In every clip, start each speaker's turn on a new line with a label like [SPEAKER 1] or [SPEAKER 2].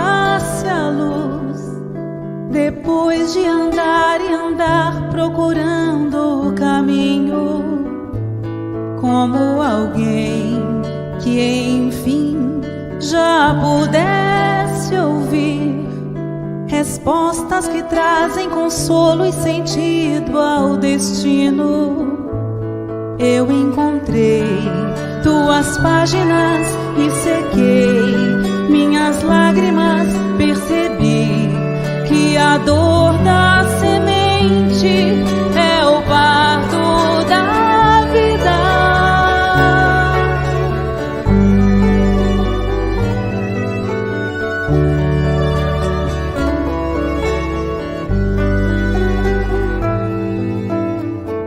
[SPEAKER 1] achasse a luz, depois de andar e andar procurando o caminho, como alguém que enfim já pudesse ouvir respostas que trazem consolo e sentido ao destino. Eu encontrei tuas páginas e sequei minhas lágrimas, percebi que a dor da semente é o parto da vida.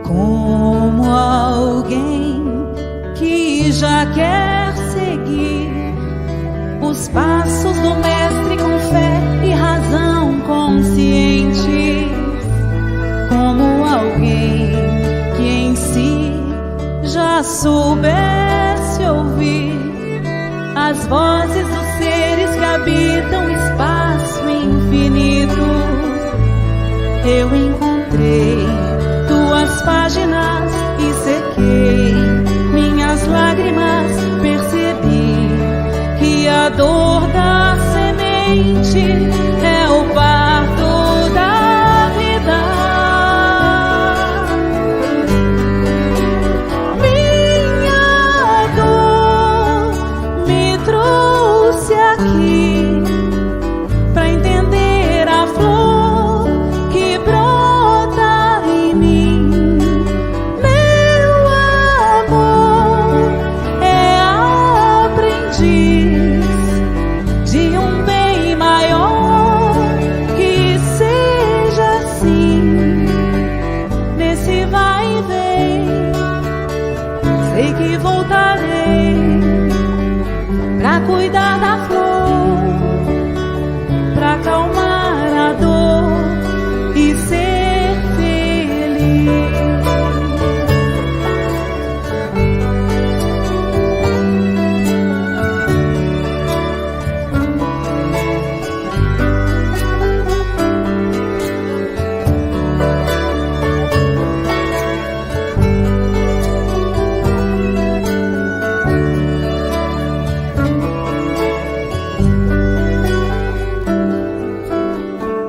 [SPEAKER 1] Como alguém que já quer seguir os passos do mestre com fé e razão conscientes, como alguém que em si já soubesse ouvir as vozes dos seres que habitam o espaço infinito. Eu encontrei tuas páginas e sequei minhas lágrimas, percebi que a dor da semente é o parto da vida. Minha dor me trouxe aqui pra entender a flor que brota em mim. Meu amor é aprendiz de um bem maior, que seja assim nesse vai e vem. Sei que voltarei pra cuidar da flor, pra acalmar a dor e ser feliz.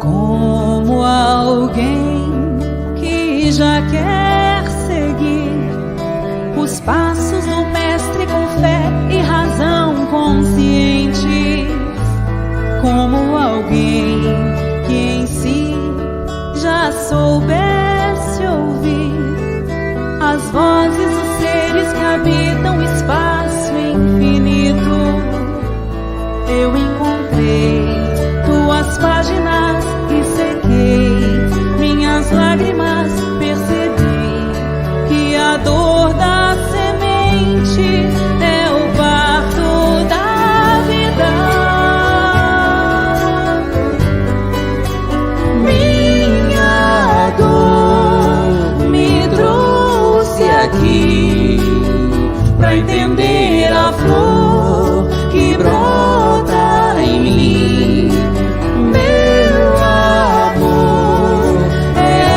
[SPEAKER 1] Como alguém que já quer seguir os passos do mestre com fé e razão conscientes, como alguém que em si já soubesse ouvir as vozes dos seres que habitam o espaço infinito. Eu encontrei tuas páginas e sequei minhas lágrimas, percebi que a dor da semente é o parto da vida. Minha dor me trouxe aqui pra entender a flor que brota em mim. Meu amor é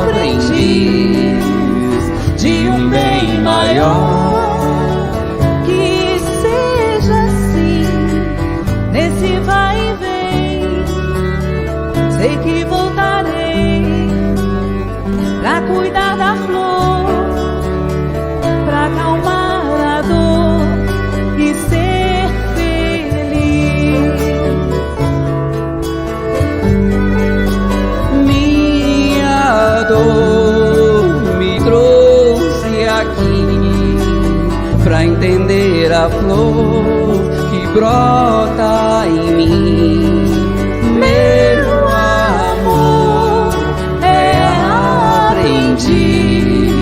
[SPEAKER 1] aprendiz de um bem maior, que seja assim nesse vai e vem. Sei que voltarei pra cuidar da flor, pra acalmar a dor e ser feliz. Minha dor me trouxe aqui pra entender a flor que brota em mim. Meu amor é aprendiz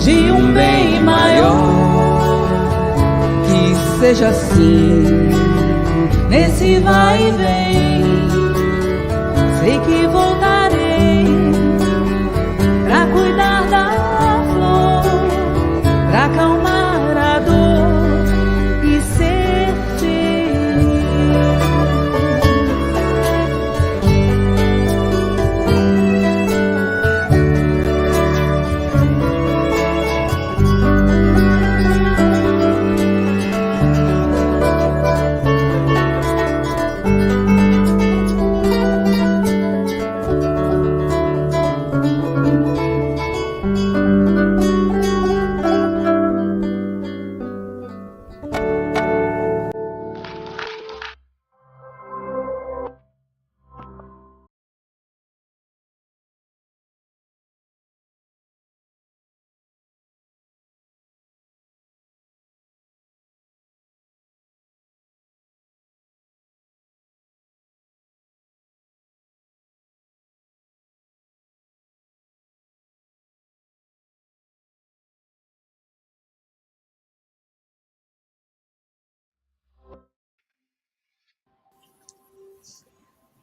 [SPEAKER 1] de um bem maior, que seja assim nesse vai e vem. Sei que voltarei pra cuidar da flor, pra acalmar a dor e ser feliz.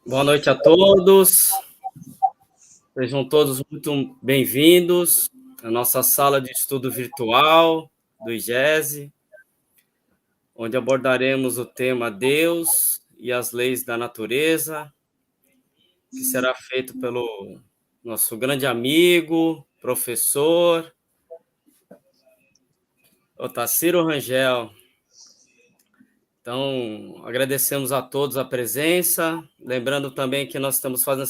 [SPEAKER 2] Boa noite a todos. Sejam todos muito bem-vindos à nossa sala de estudo virtual do IGESE, onde abordaremos o tema Deus e as leis da natureza, que será feito pelo nosso grande amigo, professor Otacílio Rangel. Então, agradecemos a todos a presença, lembrando também que nós estamos fazendo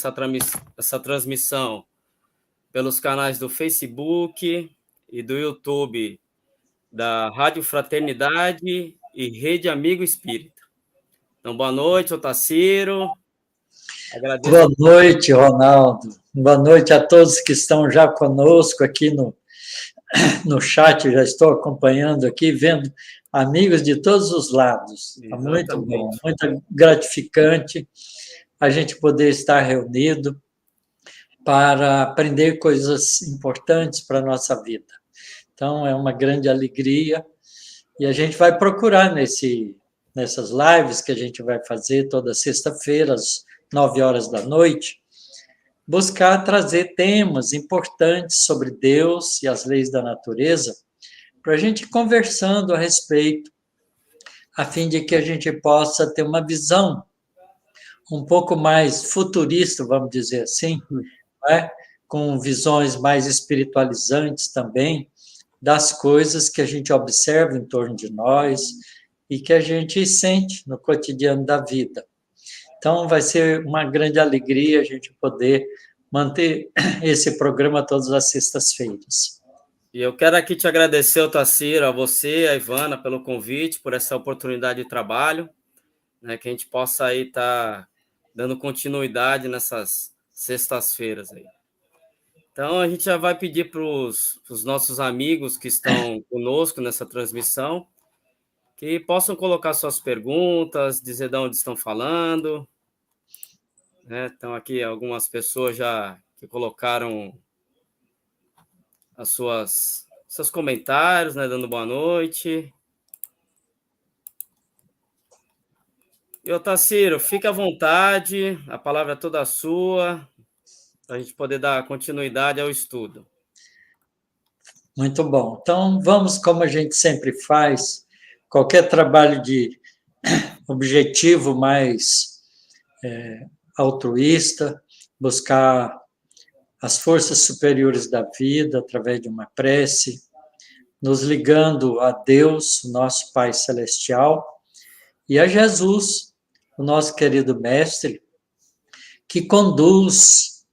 [SPEAKER 2] essa transmissão pelos canais do Facebook e do YouTube da Rádio Fraternidade e Rede Amigo Espírita. Então, boa noite, Otacílio.
[SPEAKER 3] Boa noite, Ronaldo. Boa noite a todos que estão já conosco aqui no chat. Já estou acompanhando aqui, vendo amigos de todos os lados. Está muito bom, muito gratificante a gente poder estar reunido para aprender coisas importantes para a nossa vida. Então, é uma grande alegria e a gente vai procurar nessas lives que a gente vai fazer toda sexta-feira, às 9 horas da noite, buscar trazer temas importantes sobre Deus e as leis da natureza, para a gente ir conversando a respeito, a fim de que a gente possa ter uma visão um pouco mais futurista, vamos dizer assim, né? Com visões mais espiritualizantes também, das coisas que a gente observa em torno de nós e que a gente sente no cotidiano da vida. Então, vai ser uma grande alegria a gente poder manter esse programa todas as sextas-feiras.
[SPEAKER 2] E eu quero aqui te agradecer, Otacílio, a você, a Ivana, pelo convite, por essa oportunidade de trabalho, né, que a gente possa aí estar dando continuidade nessas sextas-feiras aí. Então, a gente já vai pedir para os nossos amigos que estão conosco nessa transmissão que possam colocar suas perguntas, dizer de onde estão falando. Né? Então, aqui algumas pessoas já que colocaram seus comentários, né, dando boa noite. E, Otacílio, fique à vontade, a palavra é toda sua, para a gente poder dar continuidade ao estudo.
[SPEAKER 3] Muito bom. Então, vamos, como a gente sempre faz, qualquer trabalho de objetivo mais altruísta, buscar as forças superiores da vida através de uma prece, nos ligando a Deus, nosso Pai Celestial, e a Jesus, o nosso querido Mestre, que conduz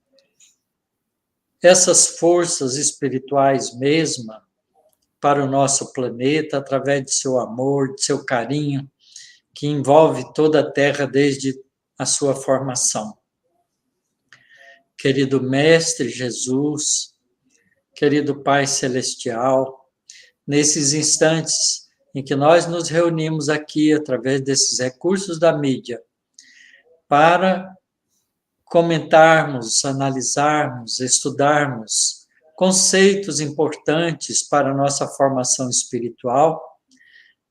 [SPEAKER 3] essas forças espirituais mesma para o nosso planeta através de seu amor, de seu carinho, que envolve toda a Terra desde a sua formação. Querido Mestre Jesus, querido Pai Celestial, nesses instantes em que nós nos reunimos aqui através desses recursos da mídia para comentarmos, analisarmos, estudarmos conceitos importantes para a nossa formação espiritual,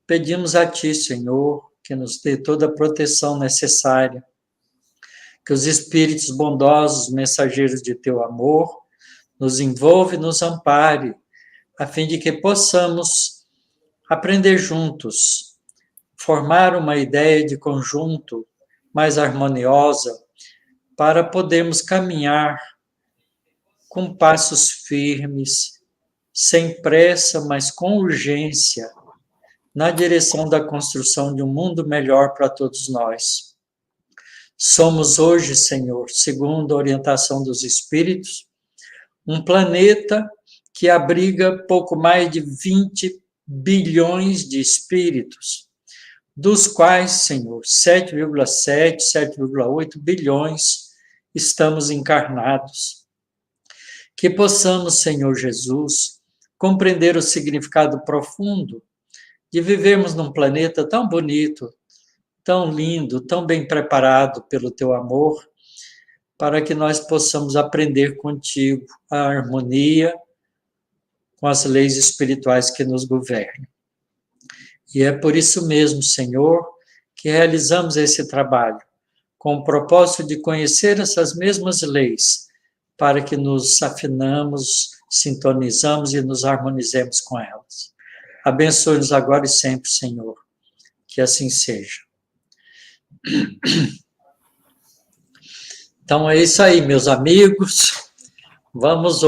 [SPEAKER 3] pedimos a Ti, Senhor, que nos dê toda a proteção necessária, que os espíritos bondosos, mensageiros de Teu amor, nos envolve e nos ampare, a fim de que possamos aprender juntos, formar uma ideia de conjunto mais harmoniosa, para podermos caminhar com passos firmes, sem pressa, mas com urgência, na direção da construção de um mundo melhor para todos nós. Somos hoje, Senhor, segundo a orientação dos Espíritos, um planeta que abriga pouco mais de 20 bilhões de espíritos, dos quais, Senhor, 7,7, 7,8 bilhões estamos encarnados. Que possamos, Senhor Jesus, compreender o significado profundo de vivermos num planeta tão bonito, tão lindo, tão bem preparado pelo Teu amor, para que nós possamos aprender contigo a harmonia com as leis espirituais que nos governam. E é por isso mesmo, Senhor, que realizamos esse trabalho, com o propósito de conhecer essas mesmas leis, para que nos afinamos, sintonizamos e nos harmonizemos com elas. Abençoe-nos agora e sempre, Senhor. Que assim seja. Então é isso aí, meus amigos. Nós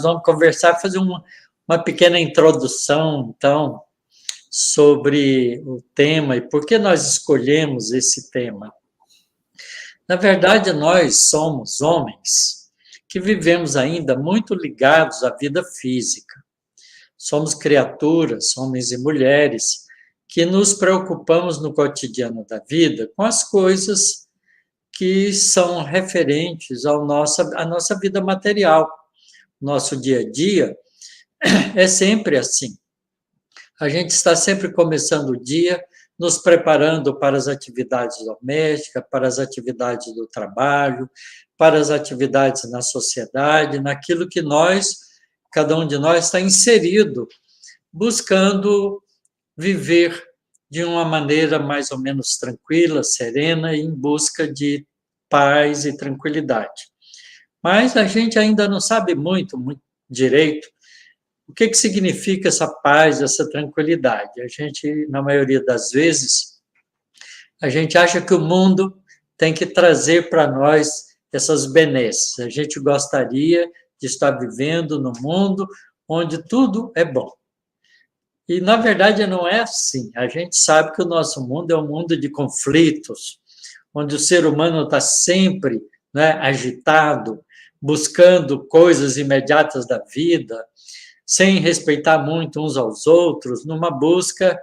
[SPEAKER 3] vamos conversar, fazer uma pequena introdução, então, sobre o tema e por que nós escolhemos esse tema. Na verdade, nós somos homens que vivemos ainda muito ligados à vida física. Somos criaturas, homens e mulheres, que nos preocupamos no cotidiano da vida com as coisas que são referentes à nossa vida material. Nosso dia a dia é sempre assim. A gente está sempre começando o dia, nos preparando para as atividades domésticas, para as atividades do trabalho, para as atividades na sociedade, naquilo que cada um de nós está inserido, buscando viver de uma maneira mais ou menos tranquila, serena, e em busca de paz e tranquilidade. Mas a gente ainda não sabe muito direito o que significa essa paz, essa tranquilidade. A gente, na maioria das vezes, a gente acha que o mundo tem que trazer para nós essas benesses. A gente gostaria de estar vivendo num mundo onde tudo é bom. E, na verdade, não é assim. A gente sabe que o nosso mundo é um mundo de conflitos, onde o ser humano está sempre, né, agitado, buscando coisas imediatas da vida, sem respeitar muito uns aos outros, numa busca,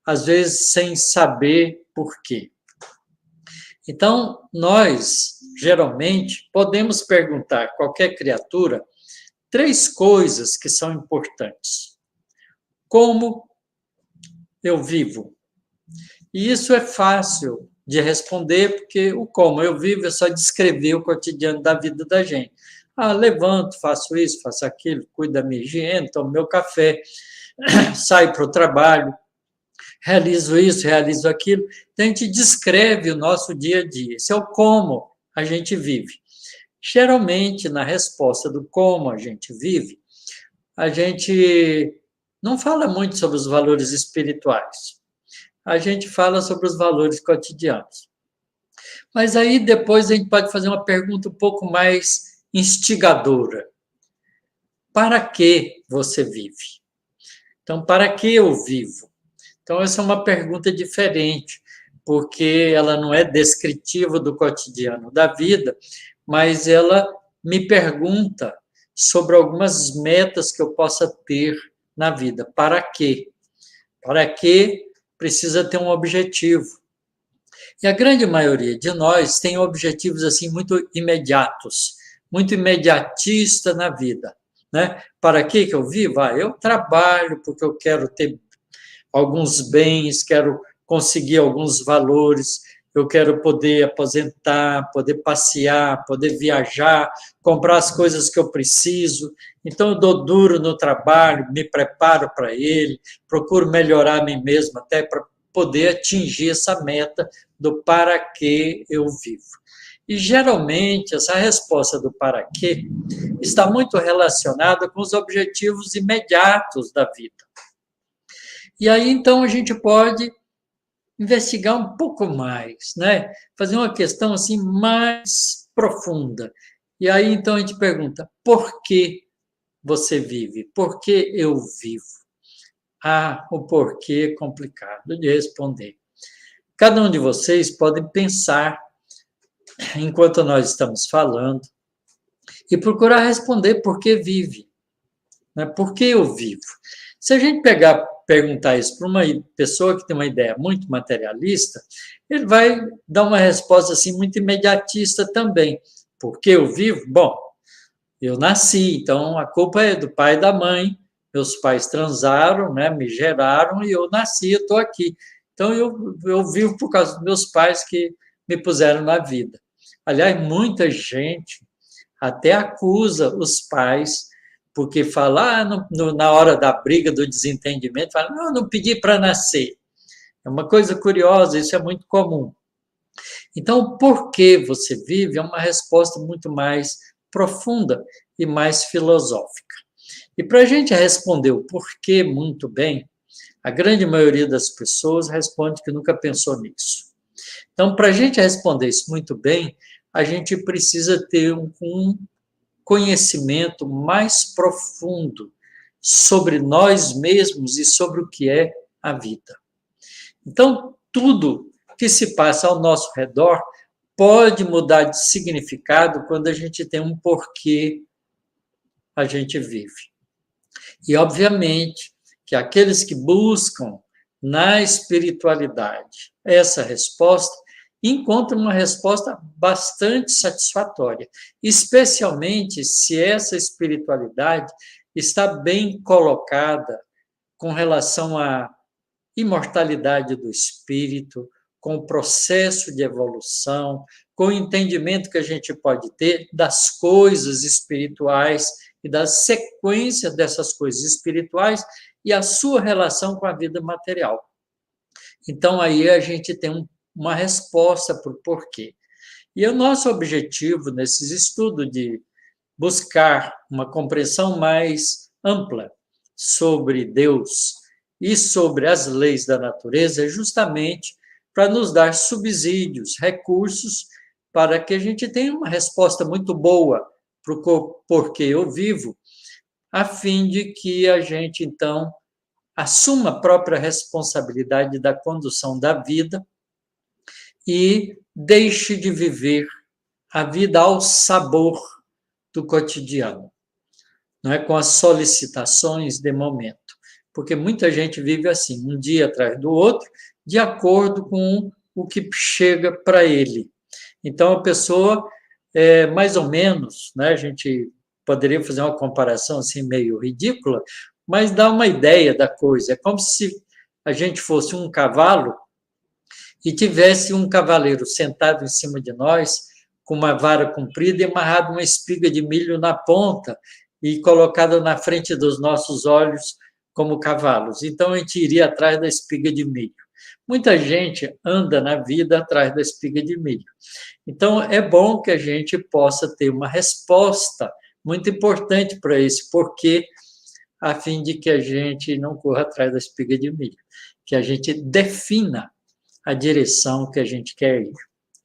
[SPEAKER 3] às vezes, sem saber por quê. Então, nós, geralmente, podemos perguntar a qualquer criatura 3 coisas que são importantes. Como eu vivo? E isso é fácil de responder, porque o como eu vivo é só descrever o cotidiano da vida da gente. Levanto, faço isso, faço aquilo, cuido da minha higiene, tomo meu café, saio para o trabalho, realizo isso, realizo aquilo. Então, a gente descreve o nosso dia a dia. Esse é o como a gente vive. Geralmente, na resposta do como a gente vive, a gente não fala muito sobre os valores espirituais. A gente fala sobre os valores cotidianos. Mas aí, depois, a gente pode fazer uma pergunta um pouco mais instigadora. Para que você vive? Então, para que eu vivo? Então, essa é uma pergunta diferente, porque ela não é descritiva do cotidiano da vida, mas ela me pergunta sobre algumas metas que eu possa ter na vida. Para quê? Para quê? Precisa ter um objetivo. E a grande maioria de nós tem objetivos assim muito imediatos, muito imediatista na vida, né? Para que eu vivo? Eu trabalho porque eu quero ter alguns bens, quero conseguir alguns valores, eu quero poder aposentar, poder passear, poder viajar, comprar as coisas que eu preciso. Então, eu dou duro no trabalho, me preparo para ele, procuro melhorar a mim mesmo até para poder atingir essa meta do para que eu vivo. E, geralmente, essa resposta do para quê está muito relacionada com os objetivos imediatos da vida. E aí, então, a gente pode investigar um pouco mais, né? Fazer uma questão assim mais profunda. E aí, então, a gente pergunta, por que você vive? Por que eu vivo? O porquê é complicado de responder. Cada um de vocês pode pensar enquanto nós estamos falando e procurar responder por que vive, né? Por que eu vivo? Se a gente perguntar isso para uma pessoa que tem uma ideia muito materialista, ele vai dar uma resposta assim muito imediatista também. Por que eu vivo? Bom, eu nasci, então a culpa é do pai e da mãe. Meus pais transaram, né, me geraram e eu nasci, eu estou aqui. Então eu vivo por causa dos meus pais que me puseram na vida. Aliás, muita gente até acusa os pais porque fala, na hora da briga, do desentendimento, fala, não pedi para nascer. É uma coisa curiosa, isso é muito comum. Então, o porquê você vive é uma resposta muito mais profunda e mais filosófica. E para a gente responder o porquê muito bem, a grande maioria das pessoas responde que nunca pensou nisso. Então, para a gente responder isso muito bem, a gente precisa ter um conhecimento mais profundo sobre nós mesmos e sobre o que é a vida. Então, tudo que se passa ao nosso redor pode mudar de significado quando a gente tem um porquê a gente vive. E, obviamente, que aqueles que buscam na espiritualidade essa resposta encontram uma resposta bastante satisfatória, especialmente se essa espiritualidade está bem colocada com relação à imortalidade do espírito, com o processo de evolução, com o entendimento que a gente pode ter das coisas espirituais e da sequência dessas coisas espirituais e a sua relação com a vida material. Então, aí a gente tem uma resposta para o porquê. E o nosso objetivo nesses estudos de buscar uma compreensão mais ampla sobre Deus e sobre as leis da natureza é justamente para nos dar subsídios, recursos, para que a gente tenha uma resposta muito boa para o porquê eu vivo, a fim de que a gente, então, assuma a própria responsabilidade da condução da vida e deixe de viver a vida ao sabor do cotidiano, não é? Com as solicitações de momento. Porque muita gente vive assim, um dia atrás do outro, de acordo com o que chega para ele. Então, a pessoa, mais ou menos, né, a gente poderia fazer uma comparação assim meio ridícula, mas dá uma ideia da coisa. É como se a gente fosse um cavalo e tivesse um cavaleiro sentado em cima de nós, com uma vara comprida e amarrado uma espiga de milho na ponta e colocada na frente dos nossos olhos como cavalos. Então, a gente iria atrás da espiga de milho. Muita gente anda na vida atrás da espiga de milho. Então, é bom que a gente possa ter uma resposta muito importante para esse porquê, a fim de que a gente não corra atrás da espiga de milho, que a gente defina a direção que a gente quer ir.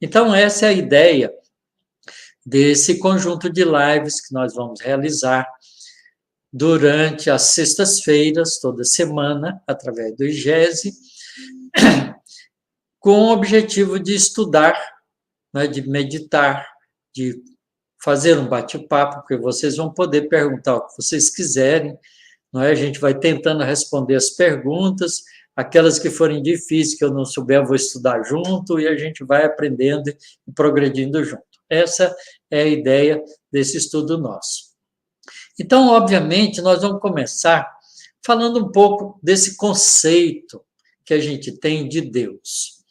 [SPEAKER 3] Então, essa é a ideia desse conjunto de lives que nós vamos realizar durante as sextas-feiras, toda semana, através do IGESE, com o objetivo de estudar, né, de meditar, de fazer um bate-papo, porque vocês vão poder perguntar o que vocês quiserem, não é? A gente vai tentando responder as perguntas, aquelas que forem difíceis, que eu não souber, eu vou estudar junto, e a gente vai aprendendo e progredindo junto. Essa é a ideia desse estudo nosso. Então, obviamente, nós vamos começar falando um pouco desse conceito que a gente tem de Deus.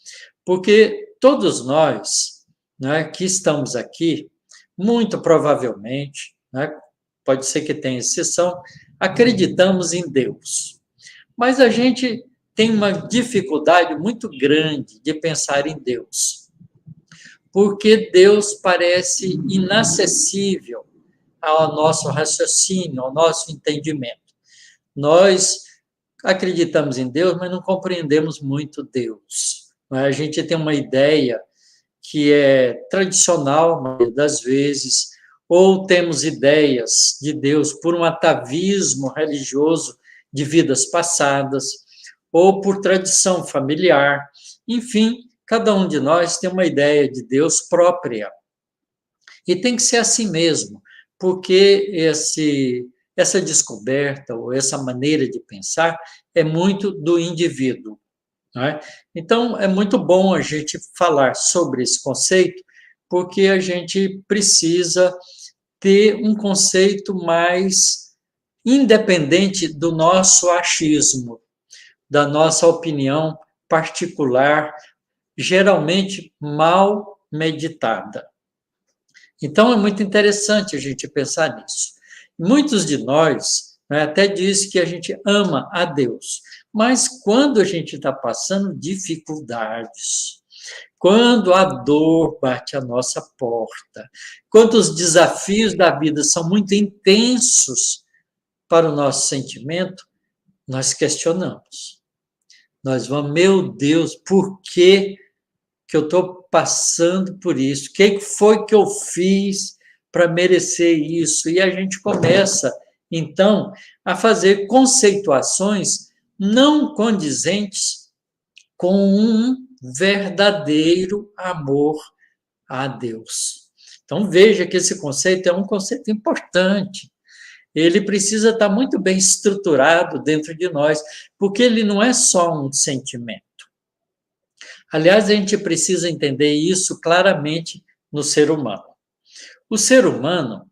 [SPEAKER 3] Porque todos nós, né, que estamos aqui, muito provavelmente, né, pode ser que tenha exceção, acreditamos em Deus. Mas a gente tem uma dificuldade muito grande de pensar em Deus. Porque Deus parece inacessível ao nosso raciocínio, ao nosso entendimento. Nós acreditamos em Deus, mas não compreendemos muito Deus. A gente tem uma ideia que é tradicional, na maioria das vezes, ou temos ideias de Deus por um atavismo religioso de vidas passadas, ou por tradição familiar. Enfim, cada um de nós tem uma ideia de Deus própria. E tem que ser assim mesmo, porque essa descoberta ou essa maneira de pensar é muito do indivíduo. Não é? Então, é muito bom a gente falar sobre esse conceito, porque a gente precisa ter um conceito mais independente do nosso achismo, da nossa opinião particular, geralmente mal meditada. Então, é muito interessante a gente pensar nisso. Muitos de nós, né, até dizem que a gente ama a Deus, mas quando a gente está passando dificuldades, quando a dor bate à nossa porta, quando os desafios da vida são muito intensos para o nosso sentimento, nós questionamos. Nós vamos, meu Deus, por que eu estou passando por isso? O que foi que eu fiz para merecer isso? E a gente começa, então, a fazer conceituações não condizentes com um verdadeiro amor a Deus. Então, veja que esse conceito é um conceito importante. Ele precisa estar muito bem estruturado dentro de nós, porque ele não é só um sentimento. Aliás, a gente precisa entender isso claramente no ser humano. O ser humano,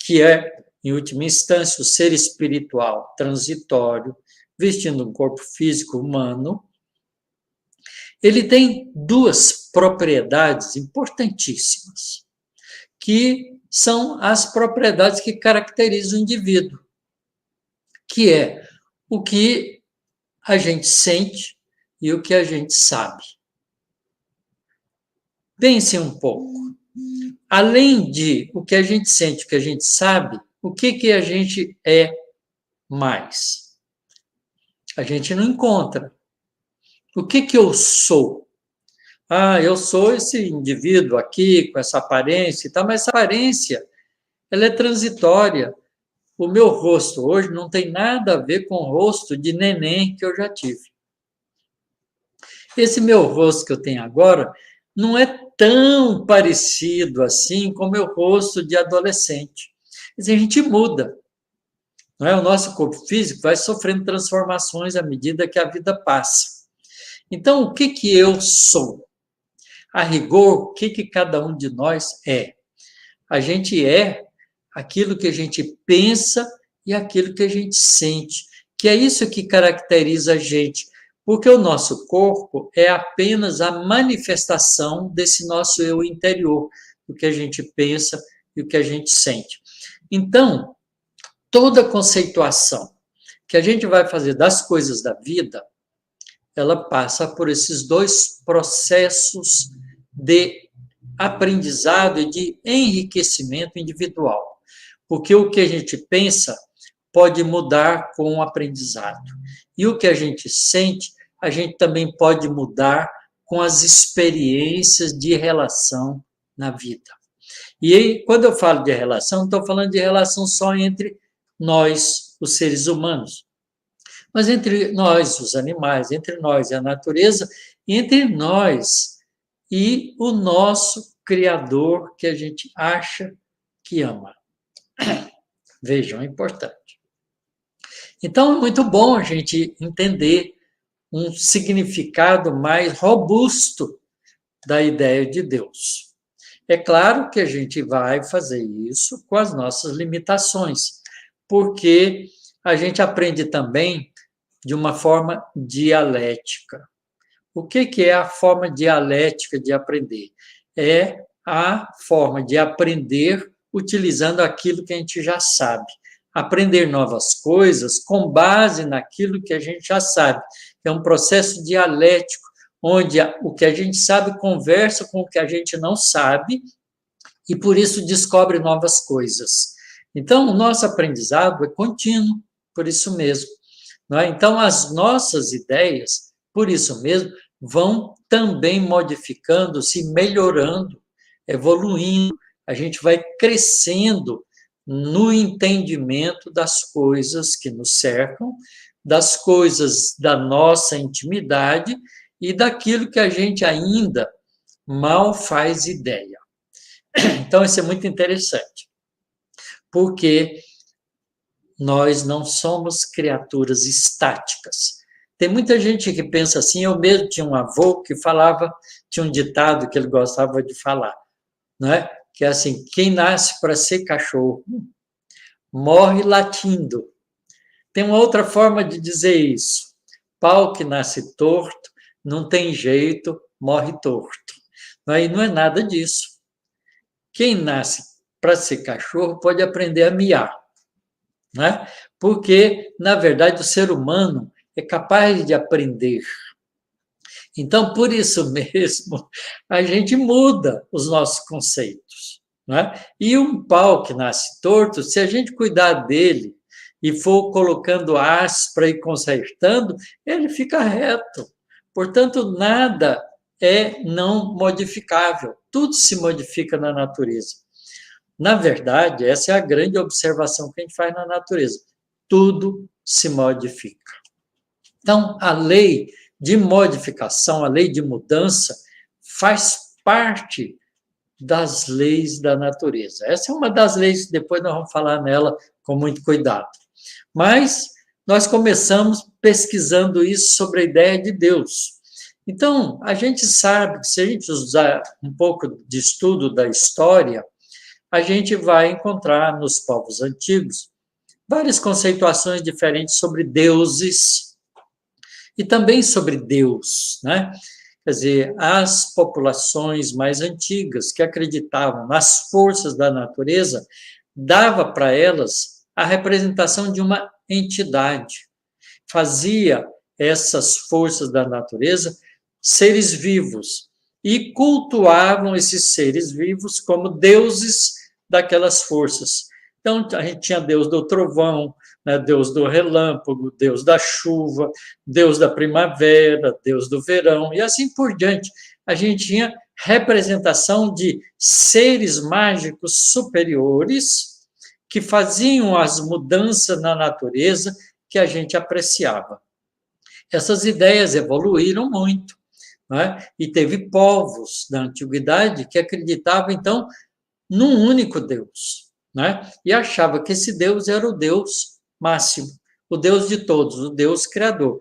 [SPEAKER 3] que é, em última instância, o ser espiritual transitório, vestindo um corpo físico humano, ele tem duas propriedades importantíssimas, que são as propriedades que caracterizam o indivíduo, que é o que a gente sente e o que a gente sabe. Pense um pouco. Além de o que a gente sente, o que a gente sabe, o que a gente é mais? A gente não encontra. O que eu sou? Ah, eu sou esse indivíduo aqui, com essa aparência e tal, mas essa aparência, ela é transitória. O meu rosto hoje não tem nada a ver com o rosto de neném que eu já tive. Esse meu rosto que eu tenho agora não é tão parecido assim com o meu rosto de adolescente. Quer dizer, a gente muda. Não é? O nosso corpo físico vai sofrendo transformações à medida que a vida passa. Então, o que eu sou? A rigor, o que cada um de nós é? A gente é aquilo que a gente pensa e aquilo que a gente sente, que é isso que caracteriza a gente, porque o nosso corpo é apenas a manifestação desse nosso eu interior, do que a gente pensa e o que a gente sente. Então, toda conceituação que a gente vai fazer das coisas da vida, ela passa por esses dois processos de aprendizado e de enriquecimento individual. Porque o que a gente pensa pode mudar com o aprendizado. E o que a gente sente, a gente também pode mudar com as experiências de relação na vida. E aí, quando eu falo de relação, não estou falando de relação só entre nós, os seres humanos, mas entre nós, os animais, entre nós e a natureza, entre nós e o nosso Criador que a gente acha que ama. Vejam, é importante. Então, é muito bom a gente entender um significado mais robusto da ideia de Deus. É claro que a gente vai fazer isso com as nossas limitações, porque a gente aprende também de uma forma dialética. O que é a forma dialética de aprender? É a forma de aprender utilizando aquilo que a gente já sabe. Aprender novas coisas com base naquilo que a gente já sabe. É um processo dialético, onde o que a gente sabe conversa com o que a gente não sabe e, por isso, descobre novas coisas. Então, o nosso aprendizado é contínuo, por isso mesmo. Não é? Então, as nossas ideias, por isso mesmo, vão também modificando-se, melhorando, evoluindo. A gente vai crescendo no entendimento das coisas que nos cercam, das coisas da nossa intimidade e daquilo que a gente ainda mal faz ideia. Então, isso é muito interessante, porque nós não somos criaturas estáticas. Tem muita gente que pensa assim, eu mesmo tinha um avô que falava, tinha um ditado que ele gostava de falar, não é? Que é assim, quem nasce para ser cachorro, morre latindo. Tem uma outra forma de dizer isso. Pau que nasce torto, não tem jeito, morre torto. Aí não é nada disso. Quem nasce para ser cachorro pode aprender a miar, né? Porque, na verdade, o ser humano é capaz de aprender. Então, por isso mesmo, a gente muda os nossos conceitos. Né? E um pau que nasce torto, se a gente cuidar dele e for colocando ás para ir consertando, ele fica reto. Portanto, nada é não modificável. Tudo se modifica na natureza. Na verdade, essa é a grande observação que a gente faz na natureza. Tudo se modifica. Então, a lei de modificação, a lei de mudança, faz parte das leis da natureza. Essa é uma das leis que depois nós vamos falar nela com muito cuidado. Mas nós começamos pesquisando isso sobre a ideia de Deus. Então, a gente sabe que se a gente usar um pouco de estudo da história, a gente vai encontrar nos povos antigos várias conceituações diferentes sobre deuses e também sobre Deus, né? Quer dizer, as populações mais antigas que acreditavam nas forças da natureza, dava para elas a representação de uma entidade, fazia essas forças da natureza seres vivos e cultuavam esses seres vivos como deuses daquelas forças. Então, a gente tinha Deus do trovão, né, Deus do relâmpago, Deus da chuva, Deus da primavera, Deus do verão, e assim por diante. A gente tinha representação de seres mágicos superiores que faziam as mudanças na natureza que a gente apreciava. Essas ideias evoluíram muito, né? E teve povos da antiguidade que acreditavam, então, num único Deus, né? E achava que esse Deus era o Deus máximo, o Deus de todos, o Deus criador.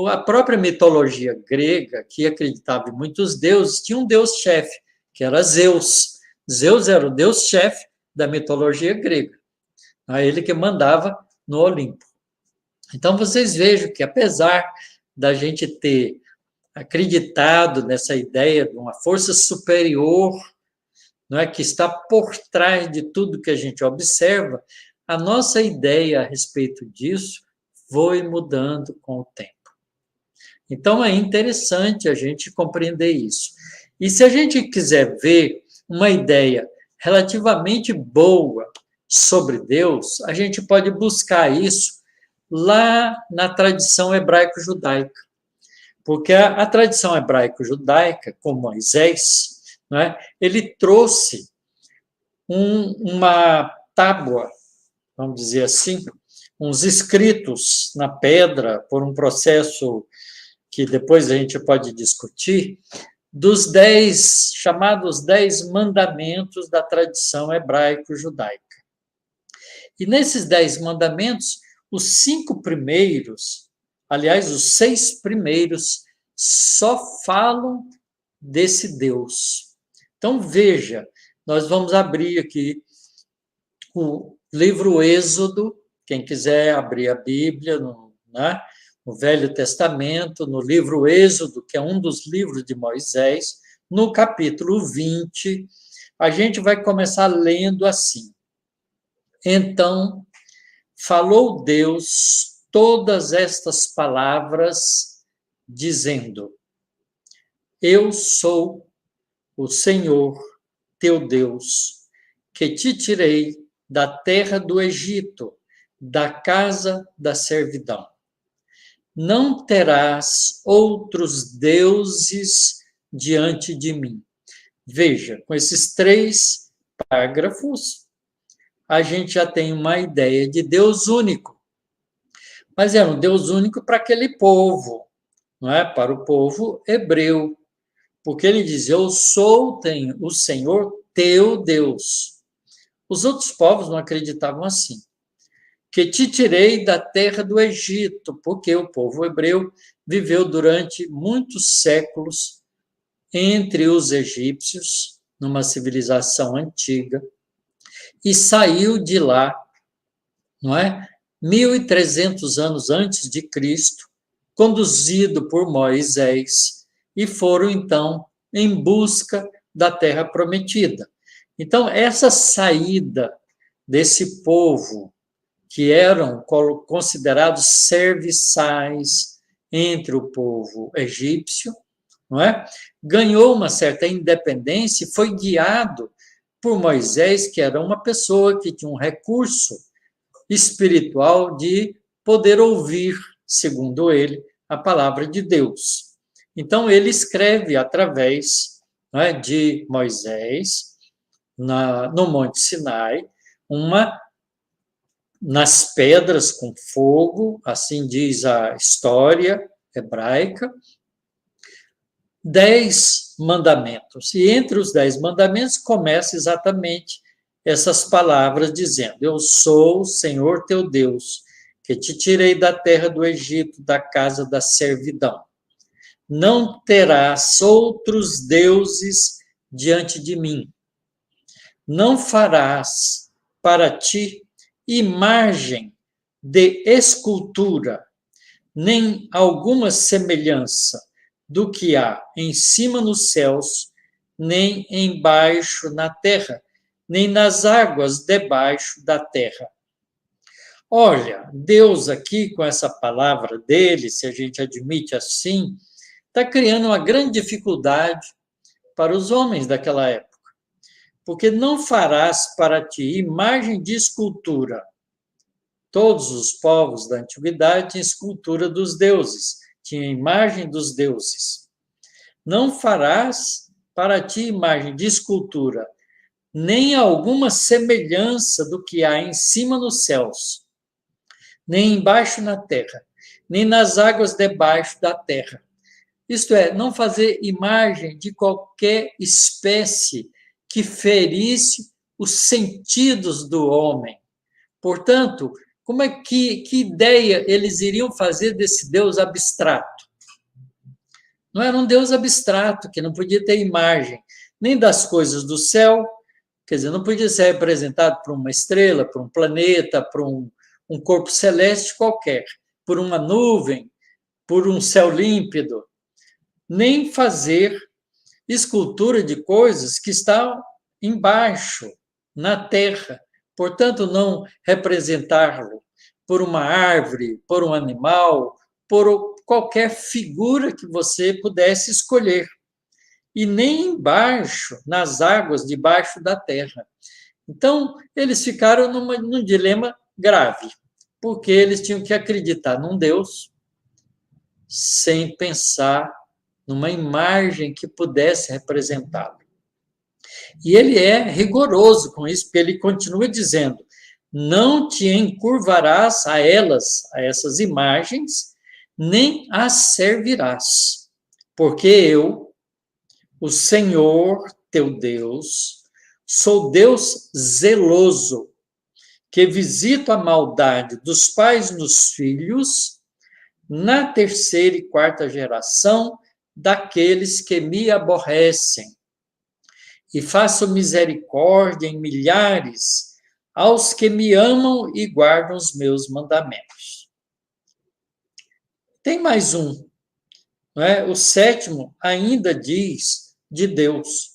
[SPEAKER 3] A própria mitologia grega, que acreditava em muitos deuses, tinha um deus-chefe, que era Zeus. Zeus era o deus-chefe da mitologia grega. Ele que mandava no Olimpo. Então, vocês vejam que, apesar da gente ter acreditado nessa ideia de uma força superior, não é, que está por trás de tudo que a gente observa, a nossa ideia a respeito disso foi mudando com o tempo. Então, é interessante a gente compreender isso. E se a gente quiser ver uma ideia relativamente boa sobre Deus, a gente pode buscar isso lá na tradição hebraico-judaica. Porque a tradição hebraico-judaica, com Moisés, não é, ele trouxe uma tábua, vamos dizer assim, uns escritos na pedra, por um processo que depois a gente pode discutir, dos 10, chamados 10 mandamentos da tradição hebraico-judaica. E nesses 10 mandamentos, os 5 primeiros, aliás, os 6 primeiros, só falam desse Deus. Então, veja, nós vamos abrir aqui o livro Êxodo, quem quiser abrir a Bíblia, no Velho Testamento, no livro Êxodo, que é um dos livros de Moisés, no capítulo 20, a gente vai começar lendo assim. Então, falou Deus todas estas palavras, dizendo: Eu sou o Senhor, teu Deus, que te tirei da terra do Egito, da casa da servidão. Não terás outros deuses diante de mim. Veja, com esses 3 parágrafos, a gente já tem uma ideia de Deus único. Mas era um Deus único para aquele povo, não é? Para o povo hebreu. Porque ele diz: Eu sou o Senhor teu Deus. Os outros povos não acreditavam assim. Que te tirei da terra do Egito, porque o povo hebreu viveu durante muitos séculos entre os egípcios, numa civilização antiga, e saiu de lá, não é? 1.300 anos antes de Cristo, conduzido por Moisés, e foram, então, em busca da terra prometida. Então, essa saída desse povo, que eram considerados serviçais entre o povo egípcio, não é? Ganhou uma certa independência e foi guiado por Moisés, que era uma pessoa que tinha um recurso espiritual de poder ouvir, segundo ele, a palavra de Deus. Então, ele escreve através, né, de Moisés, no Monte Sinai, nas pedras com fogo, assim diz a história hebraica, 10 mandamentos. E entre os 10 mandamentos começa exatamente essas palavras dizendo: eu sou o Senhor teu Deus, que te tirei da terra do Egito, da casa da servidão. Não terás outros deuses diante de mim. Não farás para ti imagem de escultura, nem alguma semelhança do que há em cima nos céus, nem embaixo na terra, nem nas águas debaixo da terra. Olha, Deus aqui, com essa palavra dele, se a gente admite assim, está criando uma grande dificuldade para os homens daquela época. Porque não farás para ti imagem de escultura. Todos os povos da antiguidade tinham escultura dos deuses, tinha imagem dos deuses. Não farás para ti imagem de escultura, nem alguma semelhança do que há em cima nos céus, nem embaixo na terra, nem nas águas debaixo da terra. Isto é, não fazer imagem de qualquer espécie que ferisse os sentidos do homem. Portanto, que ideia eles iriam fazer desse Deus abstrato? Não era um Deus abstrato, que não podia ter imagem nem das coisas do céu, quer dizer, não podia ser representado por uma estrela, por um planeta, por um corpo celeste qualquer, por uma nuvem, por um céu límpido, nem fazer escultura de coisas que estão embaixo, na terra. Portanto, não representá-lo por uma árvore, por um animal, por qualquer figura que você pudesse escolher. E nem embaixo, nas águas debaixo da terra. Então, eles ficaram num dilema grave, porque eles tinham que acreditar num Deus sem pensar numa imagem que pudesse representá-lo. E ele é rigoroso com isso, porque ele continua dizendo: não te encurvarás a elas, a essas imagens, nem as servirás, porque eu, o Senhor teu Deus, sou Deus zeloso, que visito a maldade dos pais nos filhos, na terceira e quarta geração daqueles que me aborrecem. E faço misericórdia em milhares aos que me amam e guardam os meus mandamentos. Tem mais um, não é? O 7º ainda diz de Deus: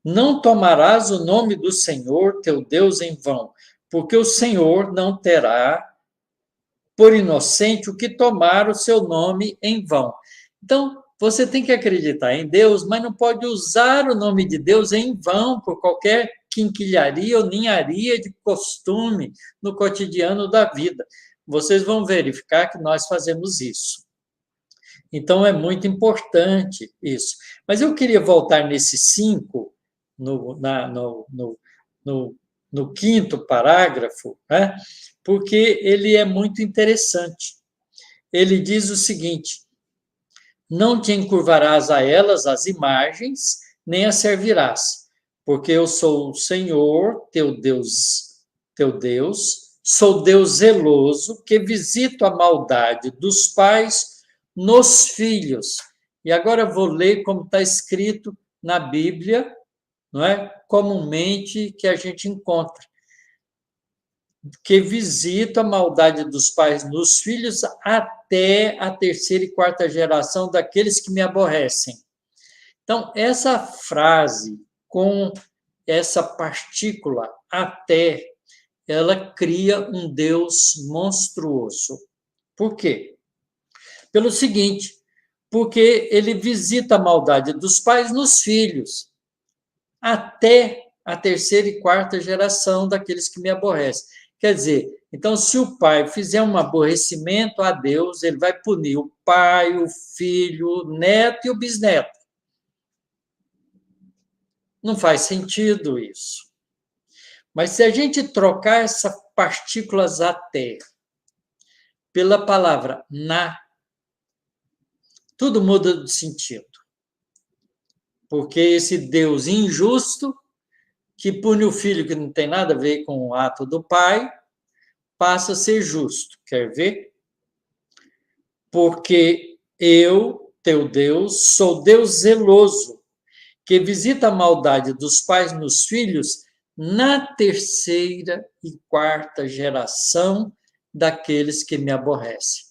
[SPEAKER 3] não tomarás o nome do Senhor teu Deus em vão, porque o Senhor não terá por inocente o que tomar o seu nome em vão. Então, você tem que acreditar em Deus, mas não pode usar o nome de Deus em vão por qualquer quinquilharia ou ninharia de costume no cotidiano da vida. Vocês vão verificar que nós fazemos isso. Então, é muito importante isso. Mas eu queria voltar nesse 5, no 5º parágrafo, né? Porque ele é muito interessante. Ele diz o seguinte: não te encurvarás a elas as imagens, nem as servirás, porque eu sou o Senhor, teu Deus, sou Deus zeloso, que visito a maldade dos pais nos filhos. E agora vou ler como está escrito na Bíblia, não é? Comumente que a gente encontra. Que visito a maldade dos pais nos filhos até a terceira e quarta geração daqueles que me aborrecem. Então, essa frase com essa partícula até, ela cria um Deus monstruoso. Por quê? Pelo seguinte, porque ele visita a maldade dos pais nos filhos, até a terceira e quarta geração daqueles que me aborrecem. Quer dizer, então, se o pai fizer um aborrecimento a Deus, ele vai punir o pai, o filho, o neto e o bisneto. Não faz sentido isso. Mas se a gente trocar essas partículas até pela palavra na, tudo muda de sentido. Porque esse Deus injusto, que pune o filho que não tem nada a ver com o ato do pai, passa a ser justo. Quer ver? Porque eu, teu Deus, sou Deus zeloso, que visita a maldade dos pais nos filhos na terceira e quarta geração daqueles que me aborrecem.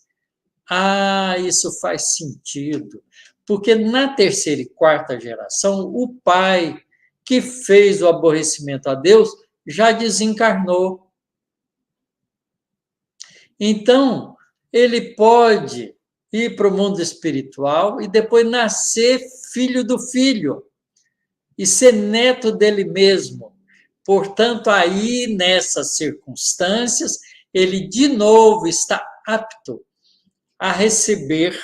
[SPEAKER 3] Ah, isso faz sentido, porque na terceira e quarta geração, o pai que fez o aborrecimento a Deus já desencarnou. Então, ele pode ir para o mundo espiritual e depois nascer filho do filho e ser neto dele mesmo. Portanto, aí, nessas circunstâncias, ele de novo está apto a receber,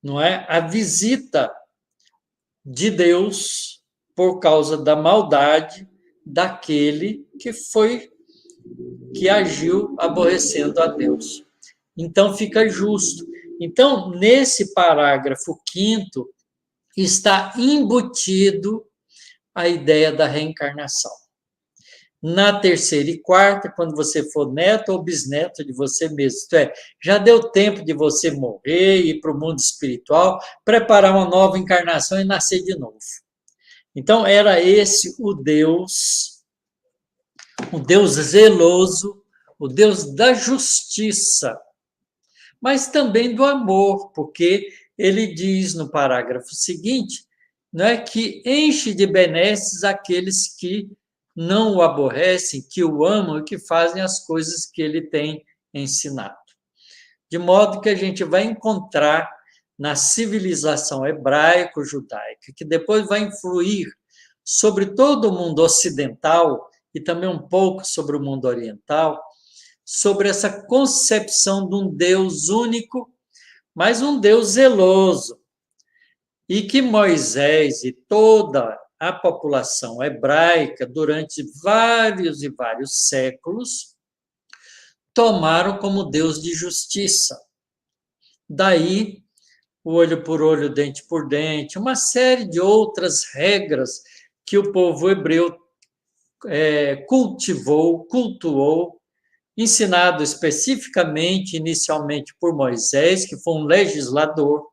[SPEAKER 3] não é, a visita de Deus por causa da maldade daquele que agiu aborrecendo a Deus. Então, fica justo. Então, nesse parágrafo 5º, está embutido a ideia da reencarnação. Na terceira e quarta, quando você for neto ou bisneto de você mesmo, isto é, já deu tempo de você morrer, ir para o mundo espiritual, preparar uma nova encarnação e nascer de novo. Então, era esse o Deus zeloso, o Deus da justiça, mas também do amor, porque ele diz no parágrafo seguinte, não é, que enche de benesses aqueles que não o aborrecem, que o amam e que fazem as coisas que ele tem ensinado. De modo que a gente vai encontrar na civilização hebraico-judaica, que depois vai influir sobre todo o mundo ocidental e também um pouco sobre o mundo oriental, sobre essa concepção de um Deus único, mas um Deus zeloso, e que Moisés e toda a população hebraica, durante vários e vários séculos, tomaram como Deus de justiça. Daí, o olho por olho, dente por dente, uma série de outras regras que o povo hebreu cultuou, ensinado especificamente, inicialmente por Moisés, que foi um legislador,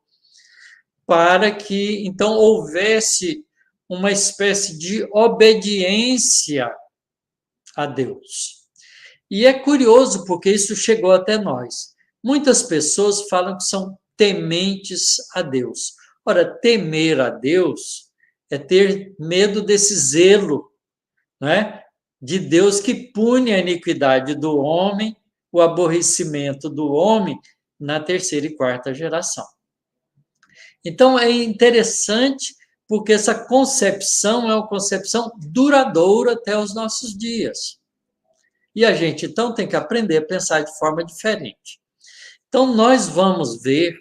[SPEAKER 3] para que, então, houvesse uma espécie de obediência a Deus. E é curioso, porque isso chegou até nós. Muitas pessoas falam que são tementes a Deus. Ora, temer a Deus é ter medo desse zelo, não é? De Deus que pune a iniquidade do homem, o aborrecimento do homem na terceira e quarta geração. Então, é interessante porque essa concepção é uma concepção duradoura até os nossos dias. E a gente, então, tem que aprender a pensar de forma diferente. Então, nós vamos ver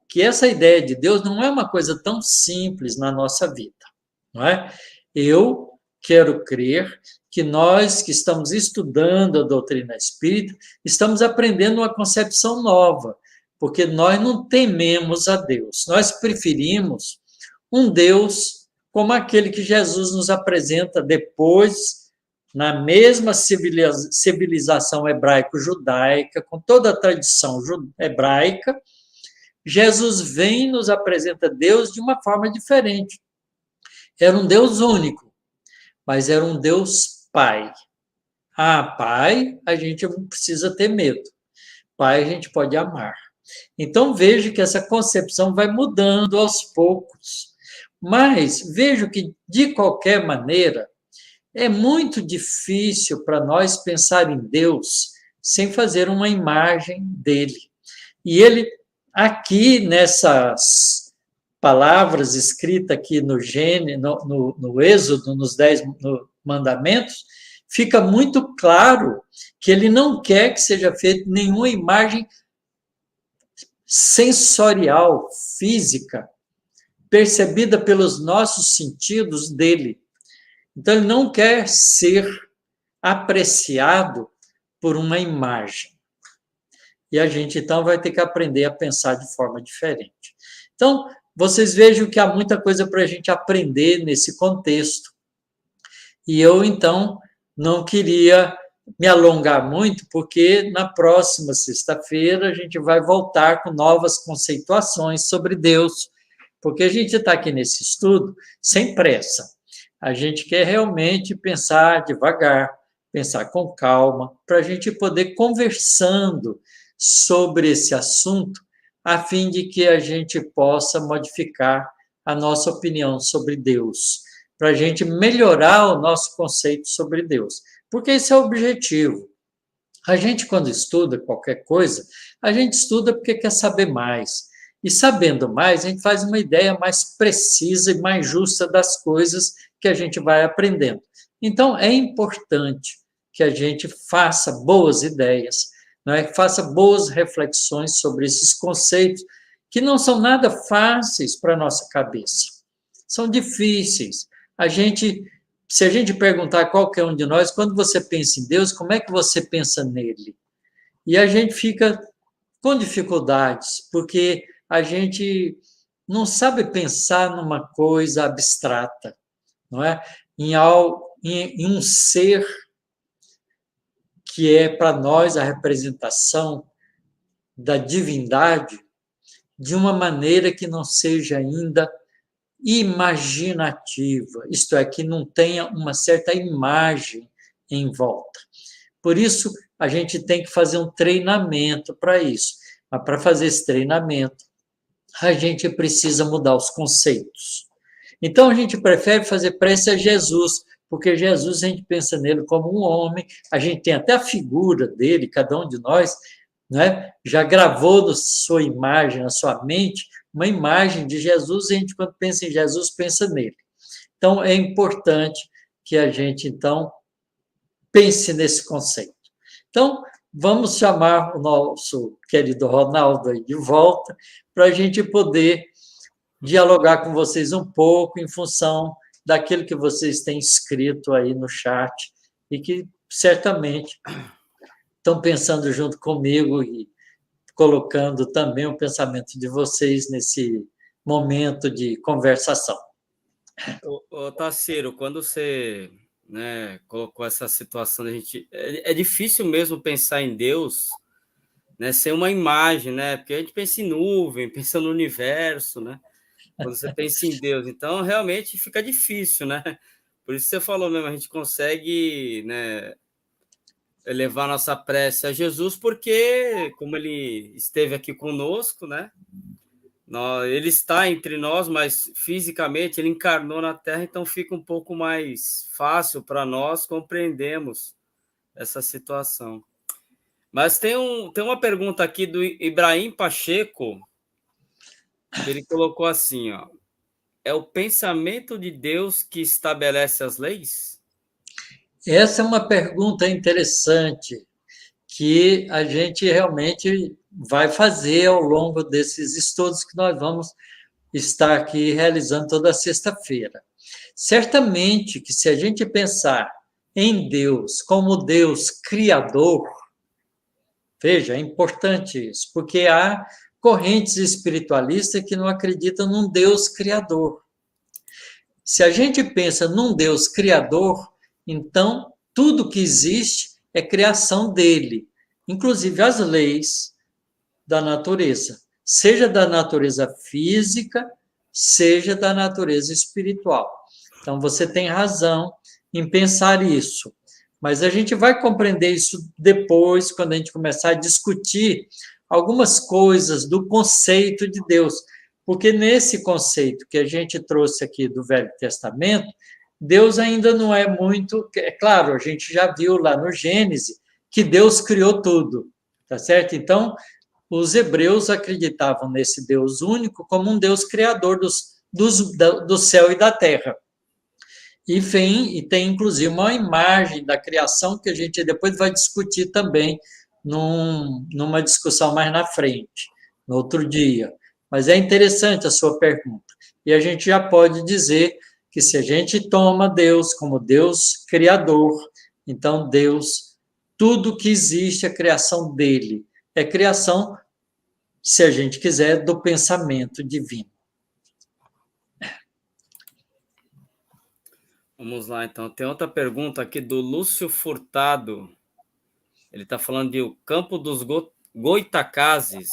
[SPEAKER 3] que essa ideia de Deus não é uma coisa tão simples na nossa vida, não é? Eu quero crer que nós que estamos estudando a doutrina espírita, estamos aprendendo uma concepção nova, porque nós não tememos a Deus, nós preferimos um Deus como aquele que Jesus nos apresenta depois, na mesma civilização hebraico-judaica, com toda a tradição hebraica. Jesus vem e nos apresenta Deus de uma forma diferente. Era um Deus único, mas era um Deus Pai. Ah, Pai, a gente não precisa ter medo. Pai, a gente pode amar. Então, vejo que essa concepção vai mudando aos poucos. Mas vejo que, de qualquer maneira, é muito difícil para nós pensar em Deus sem fazer uma imagem dele. E ele aqui nessas palavras escritas aqui no Êxodo, nos 10 mandamentos, fica muito claro que ele não quer que seja feita nenhuma imagem sensorial, física, percebida pelos nossos sentidos dele. Então, ele não quer ser apreciado por uma imagem. E a gente, então, vai ter que aprender a pensar de forma diferente. Então, vocês vejam que há muita coisa para a gente aprender nesse contexto. E eu, então, não queria me alongar muito, porque na próxima sexta-feira a gente vai voltar com novas conceituações sobre Deus, porque a gente está aqui nesse estudo sem pressa. A gente quer realmente pensar devagar, pensar com calma, para a gente poder conversando sobre esse assunto, a fim de que a gente possa modificar a nossa opinião sobre Deus, para a gente melhorar o nosso conceito sobre Deus, porque esse é o objetivo. A gente, quando estuda qualquer coisa, a gente estuda porque quer saber mais. E sabendo mais, a gente faz uma ideia mais precisa e mais justa das coisas que a gente vai aprendendo. Então, é importante que a gente faça boas ideias, não é? Que faça boas reflexões sobre esses conceitos, que não são nada fáceis para a nossa cabeça. São difíceis. Se a gente perguntar a qualquer um de nós, quando você pensa em Deus, como é que você pensa nele? E a gente fica com dificuldades, porque a gente não sabe pensar numa coisa abstrata, não é? Em um ser que é para nós a representação da divindade de uma maneira que não seja ainda imaginativa, isto é, que não tenha uma certa imagem em volta. Por isso, a gente tem que fazer um treinamento para isso. Mas para fazer esse treinamento, a gente precisa mudar os conceitos. Então, a gente prefere fazer prece a Jesus, porque Jesus, a gente pensa nele como um homem, a gente tem até a figura dele, cada um de nós, né, já gravou na sua imagem, na sua mente, uma imagem de Jesus, e a gente, quando pensa em Jesus, pensa nele. Então, é importante que a gente, então, pense nesse conceito. Então, vamos chamar o nosso querido Ronaldo aí de volta, para a gente poder dialogar com vocês um pouco em função daquilo que vocês têm escrito aí no chat e que certamente estão pensando junto comigo e colocando também o pensamento de vocês nesse momento de conversação.
[SPEAKER 2] Tarsiro, quando você, né, colocou essa situação, é difícil mesmo pensar em Deus, né, sem uma imagem, né? Porque a gente pensa em nuvem, pensa no universo, né? Quando você pensa em Deus, então realmente fica difícil, né? Por isso você falou mesmo, a gente consegue, né, elevar nossa prece a Jesus, porque como ele esteve aqui conosco, né? Ele está entre nós, mas fisicamente ele encarnou na Terra, então fica um pouco mais fácil para nós compreendermos essa situação. Mas tem uma pergunta aqui do Ibrahim Pacheco, que ele colocou assim, ó: é o pensamento de Deus que estabelece as leis?
[SPEAKER 3] Essa é uma pergunta interessante que a gente realmente vai fazer ao longo desses estudos que nós vamos estar aqui realizando toda sexta-feira. Certamente que se a gente pensar em Deus como Deus criador, veja, é importante isso, porque há correntes espiritualistas que não acreditam num Deus criador. Se a gente pensa num Deus criador, então tudo que existe é criação dele, inclusive as leis da natureza, seja da natureza física, seja da natureza espiritual. Então você tem razão em pensar isso, mas a gente vai compreender isso depois, quando a gente começar a discutir algumas coisas do conceito de Deus, porque nesse conceito que a gente trouxe aqui do Velho Testamento, Deus ainda não é muito... É claro, a gente já viu lá no Gênesis que Deus criou tudo, tá certo? Então, os hebreus acreditavam nesse Deus único como um Deus criador do céu e da terra. E tem, inclusive, uma imagem da criação que a gente depois vai discutir também numa discussão mais na frente, no outro dia. Mas é interessante a sua pergunta. E a gente já pode dizer que se a gente toma Deus como Deus criador, então Deus, tudo que existe, a criação dele, é criação, se a gente quiser, do pensamento divino.
[SPEAKER 2] Vamos lá, então. Tem outra pergunta aqui do Lúcio Furtado. Ele está falando de o campo dos Goitacazes.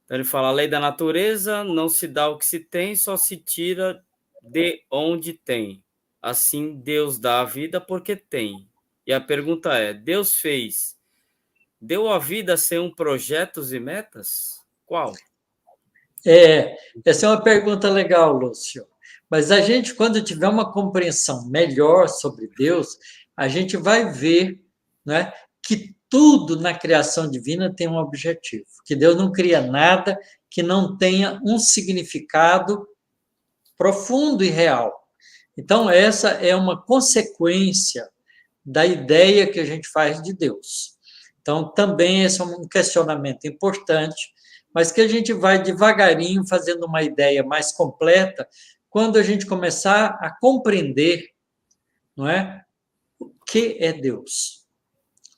[SPEAKER 2] Então, ele fala, a lei da natureza não se dá o que se tem, só se tira de onde tem. Assim, Deus dá a vida porque tem. E a pergunta é, Deus deu a vida sem projetos e metas? Qual?
[SPEAKER 3] Essa é uma pergunta legal, Lúcio. Mas a gente, quando tiver uma compreensão melhor sobre Deus, a gente vai ver, né, que tudo na criação divina tem um objetivo, que Deus não cria nada que não tenha um significado profundo e real. Então, essa é uma consequência da ideia que a gente faz de Deus. Então, também esse é um questionamento importante, mas que a gente vai devagarinho fazendo uma ideia mais completa quando a gente começar a compreender, não é, o que é Deus,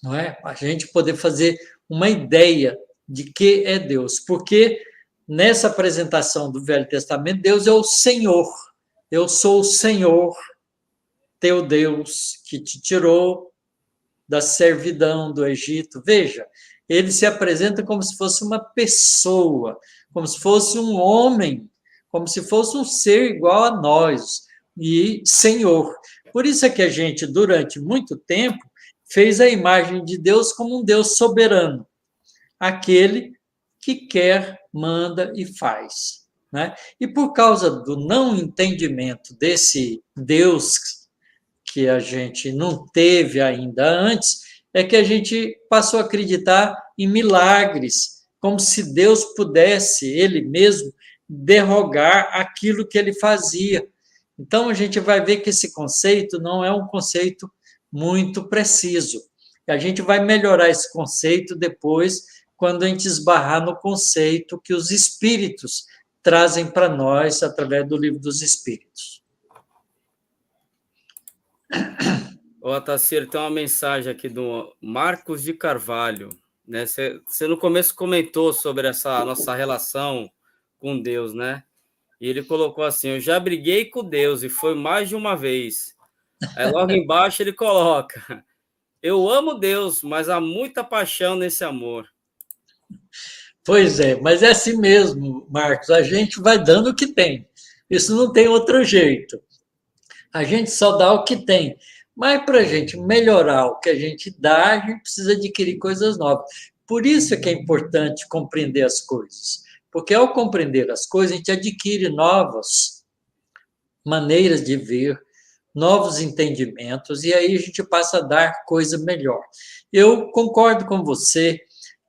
[SPEAKER 3] não é? A gente poder fazer uma ideia de que é Deus, porque nessa apresentação do Velho Testamento, Deus é o Senhor. Eu sou o Senhor, teu Deus, que te tirou da servidão do Egito. Veja, ele se apresenta como se fosse uma pessoa, como se fosse um homem, como se fosse um ser igual a nós, e Senhor. Por isso é que a gente, durante muito tempo, fez a imagem de Deus como um Deus soberano, aquele que quer, manda e faz, né? E por causa do não entendimento desse Deus que a gente não teve ainda antes, é que a gente passou a acreditar em milagres, como se Deus pudesse, ele mesmo, derrogar aquilo que ele fazia. Então, a gente vai ver que esse conceito não é um conceito muito preciso. A gente vai melhorar esse conceito depois, quando a gente esbarrar no conceito que os espíritos trazem para nós através do Livro dos Espíritos.
[SPEAKER 2] Ô, Tassir, tem uma mensagem aqui do Marcos de Carvalho. Né? Você no começo comentou sobre essa nossa relação com Deus, né? E ele colocou assim, eu já briguei com Deus e foi mais de uma vez. Aí logo embaixo ele coloca, eu amo Deus, mas há muita paixão nesse amor.
[SPEAKER 3] Pois é, mas é assim mesmo, Marcos, a gente vai dando o que tem. Isso não tem outro jeito. A gente só dá o que tem. Mas para a gente melhorar o que a gente dá, a gente precisa adquirir coisas novas. Por isso é que é importante compreender as coisas. Porque ao compreender as coisas, a gente adquire novas maneiras de ver, novos entendimentos, e aí a gente passa a dar coisa melhor. Eu concordo com você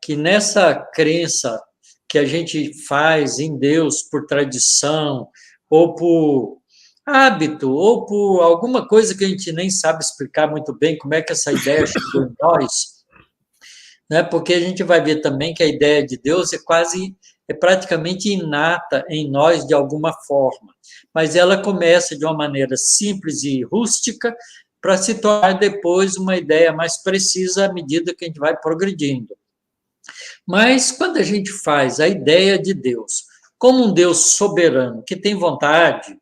[SPEAKER 3] que nessa crença que a gente faz em Deus por tradição, ou por hábito, ou por alguma coisa que a gente nem sabe explicar muito bem como é que essa ideia chegou em nós, né? Porque a gente vai ver também que a ideia de Deus é praticamente inata em nós de alguma forma, mas ela começa de uma maneira simples e rústica para se tornar depois uma ideia mais precisa à medida que a gente vai progredindo. Mas quando a gente faz a ideia de Deus como um Deus soberano, que tem vontade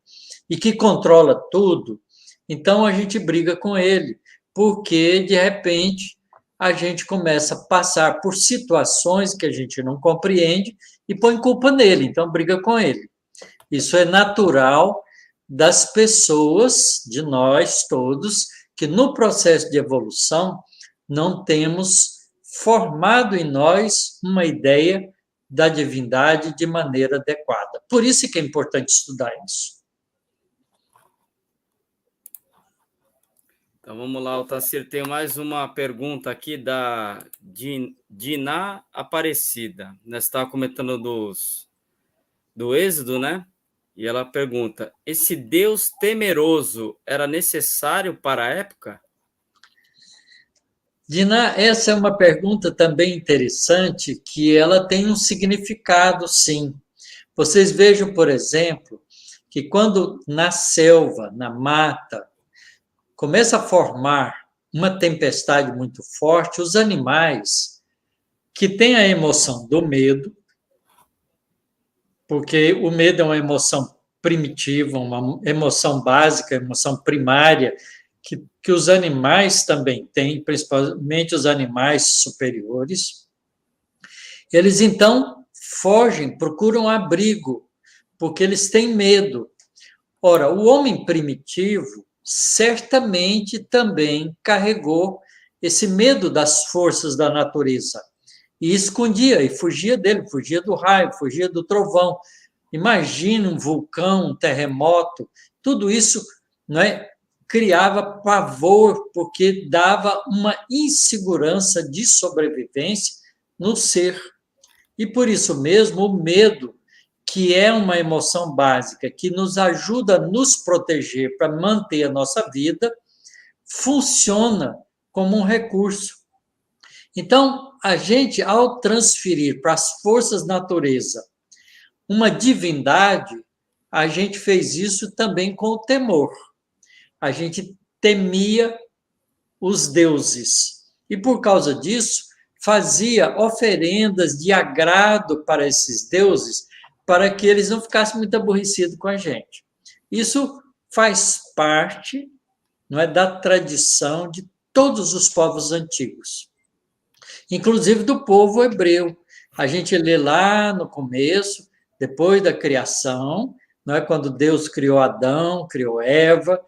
[SPEAKER 3] e que controla tudo, então a gente briga com ele, porque de repente a gente começa a passar por situações que a gente não compreende e põe culpa nele, então briga com ele. Isso é natural das pessoas, de nós todos, que no processo de evolução não temos formado em nós uma ideia da divindade de maneira adequada. Por isso que é importante estudar isso.
[SPEAKER 2] Então vamos lá, Otacílio. Tem mais uma pergunta aqui da Diná Aparecida. Nós estávamos comentando do Êxodo, né? E ela pergunta: esse Deus temeroso era necessário para a época?
[SPEAKER 3] Dina, essa é uma pergunta também interessante, que ela tem um significado, sim. Vocês vejam, por exemplo, que quando na selva, na mata, começa a formar uma tempestade muito forte, os animais que têm a emoção do medo, porque o medo é uma emoção primitiva, uma emoção básica, emoção primária, que os animais também têm, principalmente os animais superiores, eles então fogem, procuram abrigo, porque eles têm medo. Ora, o homem primitivo certamente também carregou esse medo das forças da natureza e escondia e fugia dele, fugia do raio, fugia do trovão. Imagina um vulcão, um terremoto, tudo isso, não é, criava pavor, porque dava uma insegurança de sobrevivência no ser. E por isso mesmo, o medo, que é uma emoção básica, que nos ajuda a nos proteger para manter a nossa vida, funciona como um recurso. Então, a gente, ao transferir para as forças da natureza uma divindade, a gente fez isso também com o temor. A gente temia os deuses. E por causa disso, fazia oferendas de agrado para esses deuses, para que eles não ficassem muito aborrecidos com a gente. Isso faz parte, não é, da tradição de todos os povos antigos, inclusive do povo hebreu. A gente lê lá no começo, depois da criação, não é, quando Deus criou Adão, criou Eva.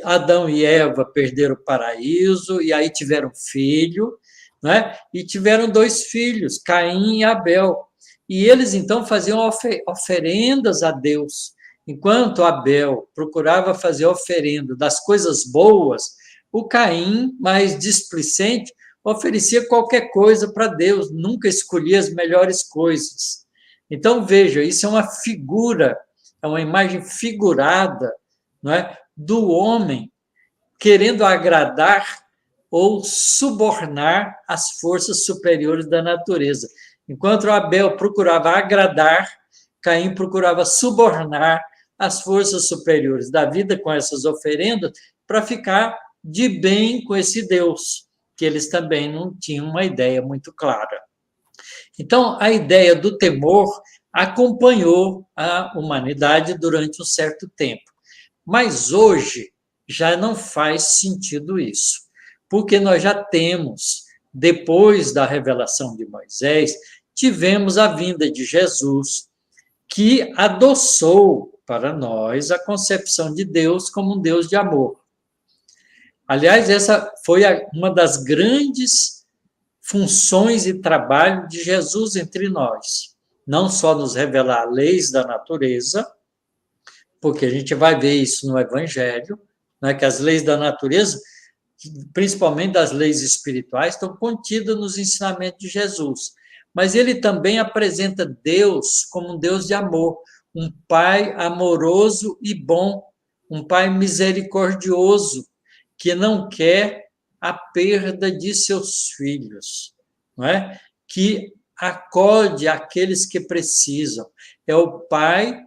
[SPEAKER 3] Adão e Eva perderam o paraíso e aí tiveram filho, né? E tiveram 2 filhos, Caim e Abel. E eles então faziam oferendas a Deus. Enquanto Abel procurava fazer oferenda das coisas boas, o Caim, mais displicente, oferecia qualquer coisa para Deus, nunca escolhia as melhores coisas. Então, veja, isso é uma figura, é uma imagem figurada, não é, do homem querendo agradar ou subornar as forças superiores da natureza. Enquanto Abel procurava agradar, Caim procurava subornar as forças superiores da vida com essas oferendas para ficar de bem com esse Deus, que eles também não tinham uma ideia muito clara. Então, a ideia do temor acompanhou a humanidade durante um certo tempo. Mas hoje já não faz sentido isso, porque nós já temos, depois da revelação de Moisés, tivemos a vinda de Jesus, que adoçou para nós a concepção de Deus como um Deus de amor. Aliás, essa foi uma das grandes funções e trabalho de Jesus entre nós. Não só nos revelar leis da natureza, porque a gente vai ver isso no Evangelho, né, que as leis da natureza, principalmente das leis espirituais, estão contidas nos ensinamentos de Jesus. Mas ele também apresenta Deus como um Deus de amor, um Pai amoroso e bom, um Pai misericordioso, que não quer a perda de seus filhos, não é? Que acode aqueles que precisam. É o Pai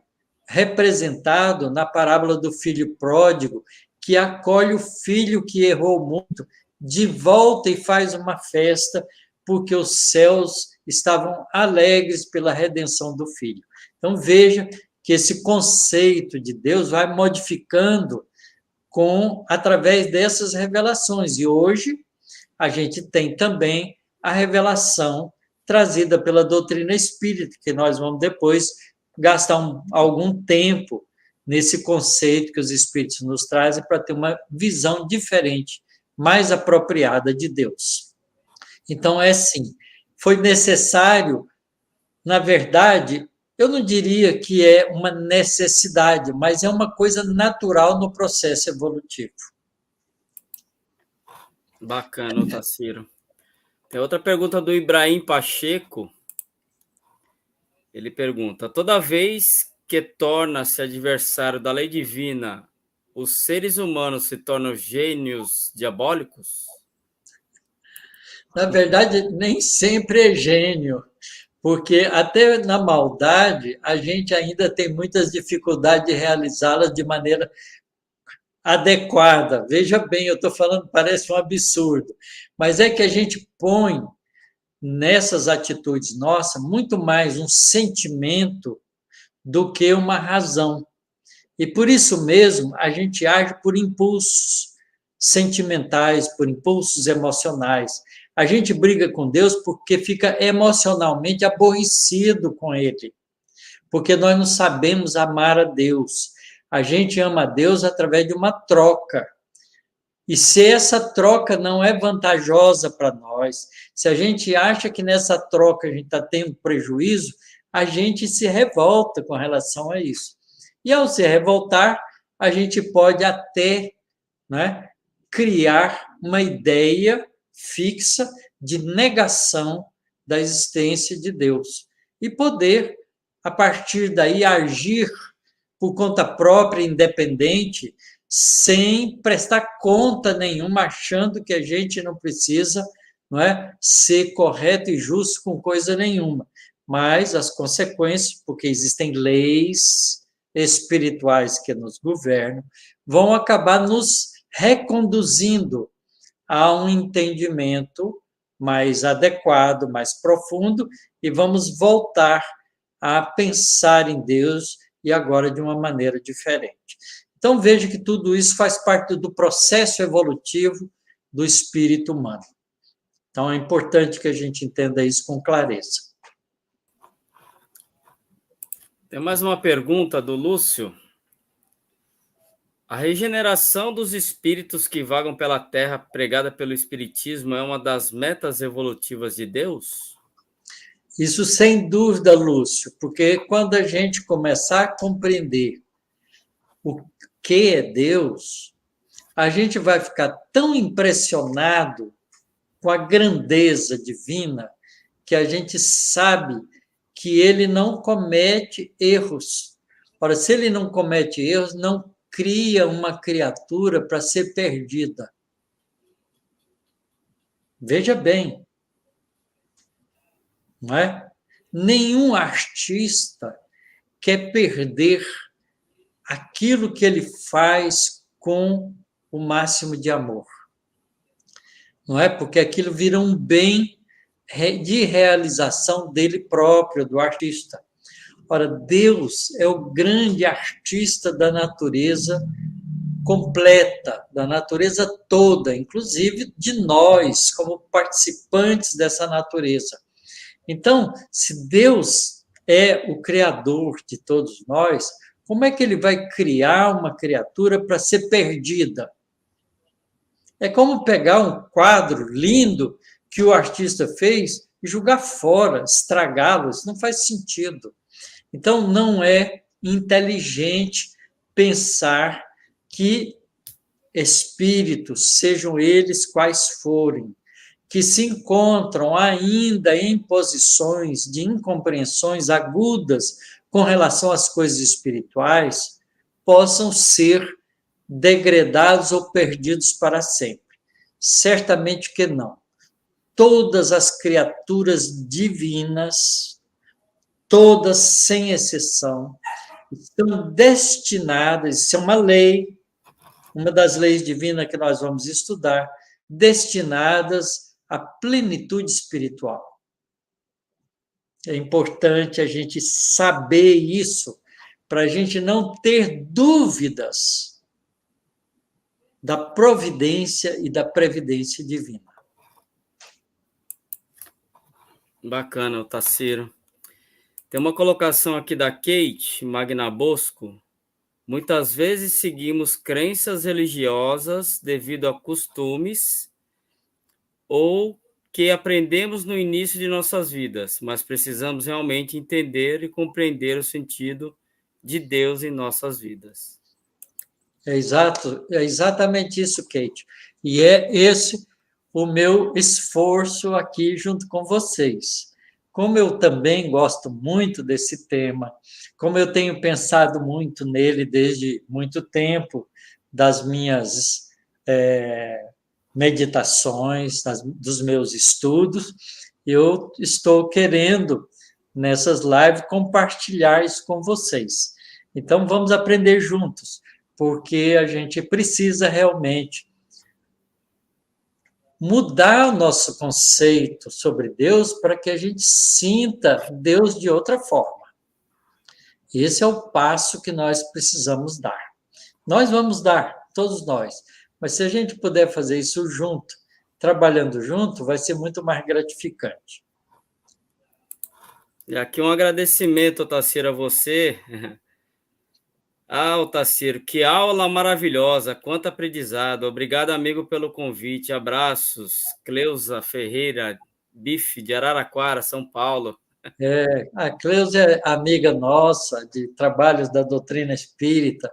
[SPEAKER 3] representado na parábola do filho pródigo, que acolhe o filho que errou muito, de volta e faz uma festa, porque os céus estavam alegres pela redenção do filho. Então, veja que esse conceito de Deus vai modificando através dessas revelações. E hoje a gente tem também a revelação trazida pela doutrina espírita, que nós vamos depois gastar algum tempo nesse conceito que os espíritos nos trazem para ter uma visão diferente, mais apropriada de Deus. Então, é assim, foi necessário, na verdade, eu não diria que é uma necessidade, mas é uma coisa natural no processo evolutivo.
[SPEAKER 2] Bacana, Taciro. Tem outra pergunta do Ibrahim Pacheco. Ele pergunta: toda vez que torna-se adversário da lei divina, os seres humanos se tornam gênios diabólicos?
[SPEAKER 3] Na verdade, nem sempre é gênio, porque até na maldade a gente ainda tem muitas dificuldades de realizá-las de maneira adequada. Veja bem, eu estou falando, parece um absurdo, mas é que a gente põe nessas atitudes nossas muito mais um sentimento do que uma razão. E por isso mesmo a gente age por impulsos sentimentais, por impulsos emocionais. A gente briga com Deus porque fica emocionalmente aborrecido com Ele, porque nós não sabemos amar a Deus. A gente ama a Deus através de uma troca. E se essa troca não é vantajosa para nós, se a gente acha que nessa troca a gente está tendo prejuízo, a gente se revolta com relação a isso. E ao se revoltar, a gente pode até, né, criar uma ideia fixa de negação da existência de Deus e poder, a partir daí, agir por conta própria, independente, sem prestar conta nenhuma, achando que a gente não precisa, não é, ser correto e justo com coisa nenhuma. Mas as consequências, porque existem leis espirituais que nos governam, vão acabar nos reconduzindo a um entendimento mais adequado, mais profundo, e vamos voltar a pensar em Deus e agora de uma maneira diferente. Então, veja que tudo isso faz parte do processo evolutivo do espírito humano. Então, é importante que a gente entenda isso com clareza.
[SPEAKER 2] Tem mais uma pergunta do Lúcio. A regeneração dos espíritos que vagam pela Terra, pregada pelo Espiritismo, é uma das metas evolutivas de Deus?
[SPEAKER 3] Isso sem dúvida, Lúcio, porque quando a gente começar a compreender o que é Deus, a gente vai ficar tão impressionado com a grandeza divina que a gente sabe que ele não comete erros. Ora, se ele não comete erros, não cria uma criatura para ser perdida. Veja bem, não é? Nenhum artista quer perder aquilo que ele faz com o máximo de amor. Não é? Porque aquilo vira um bem de realização dele próprio, do artista. Ora, Deus é o grande artista da natureza completa, da natureza toda, inclusive de nós, como participantes dessa natureza. Então, se Deus é o criador de todos nós, como é que ele vai criar uma criatura para ser perdida? É como pegar um quadro lindo que o artista fez e jogar fora, estragá-lo. Isso não faz sentido. Então, não é inteligente pensar que espíritos, sejam eles quais forem, que se encontram ainda em posições de incompreensões agudas com relação às coisas espirituais, possam ser degradados ou perdidos para sempre. Certamente que não. Todas as criaturas divinas, todas sem exceção, estão destinadas, isso é uma lei, uma das leis divinas que nós vamos estudar, destinadas à plenitude espiritual. É importante a gente saber isso, para a gente não ter dúvidas da providência e da previdência divina.
[SPEAKER 2] Bacana, Taciro. Tem uma colocação aqui da Kate Magna Bosco. Muitas vezes seguimos crenças religiosas devido a costumes ou que aprendemos no início de nossas vidas, mas precisamos realmente entender e compreender o sentido de Deus em nossas vidas.
[SPEAKER 3] É exatamente isso, Kate. E é esse o meu esforço aqui junto com vocês. Como eu também gosto muito desse tema, como eu tenho pensado muito nele desde muito tempo, das minhas meditações, dos meus estudos, eu estou querendo, nessas lives, compartilhar isso com vocês. Então, vamos aprender juntos, porque a gente precisa realmente mudar o nosso conceito sobre Deus para que a gente sinta Deus de outra forma. Esse é o passo que nós precisamos dar. Nós vamos dar, todos nós, mas se a gente puder fazer isso junto, trabalhando junto, vai ser muito mais gratificante.
[SPEAKER 2] E aqui um agradecimento, Otacílio, a você. Otacílio, que aula maravilhosa, quanto aprendizado. Obrigado, amigo, pelo convite. Abraços. Cleusa Ferreira, Bife, de Araraquara, São Paulo.
[SPEAKER 3] A Cleusa é amiga nossa de trabalhos da doutrina espírita,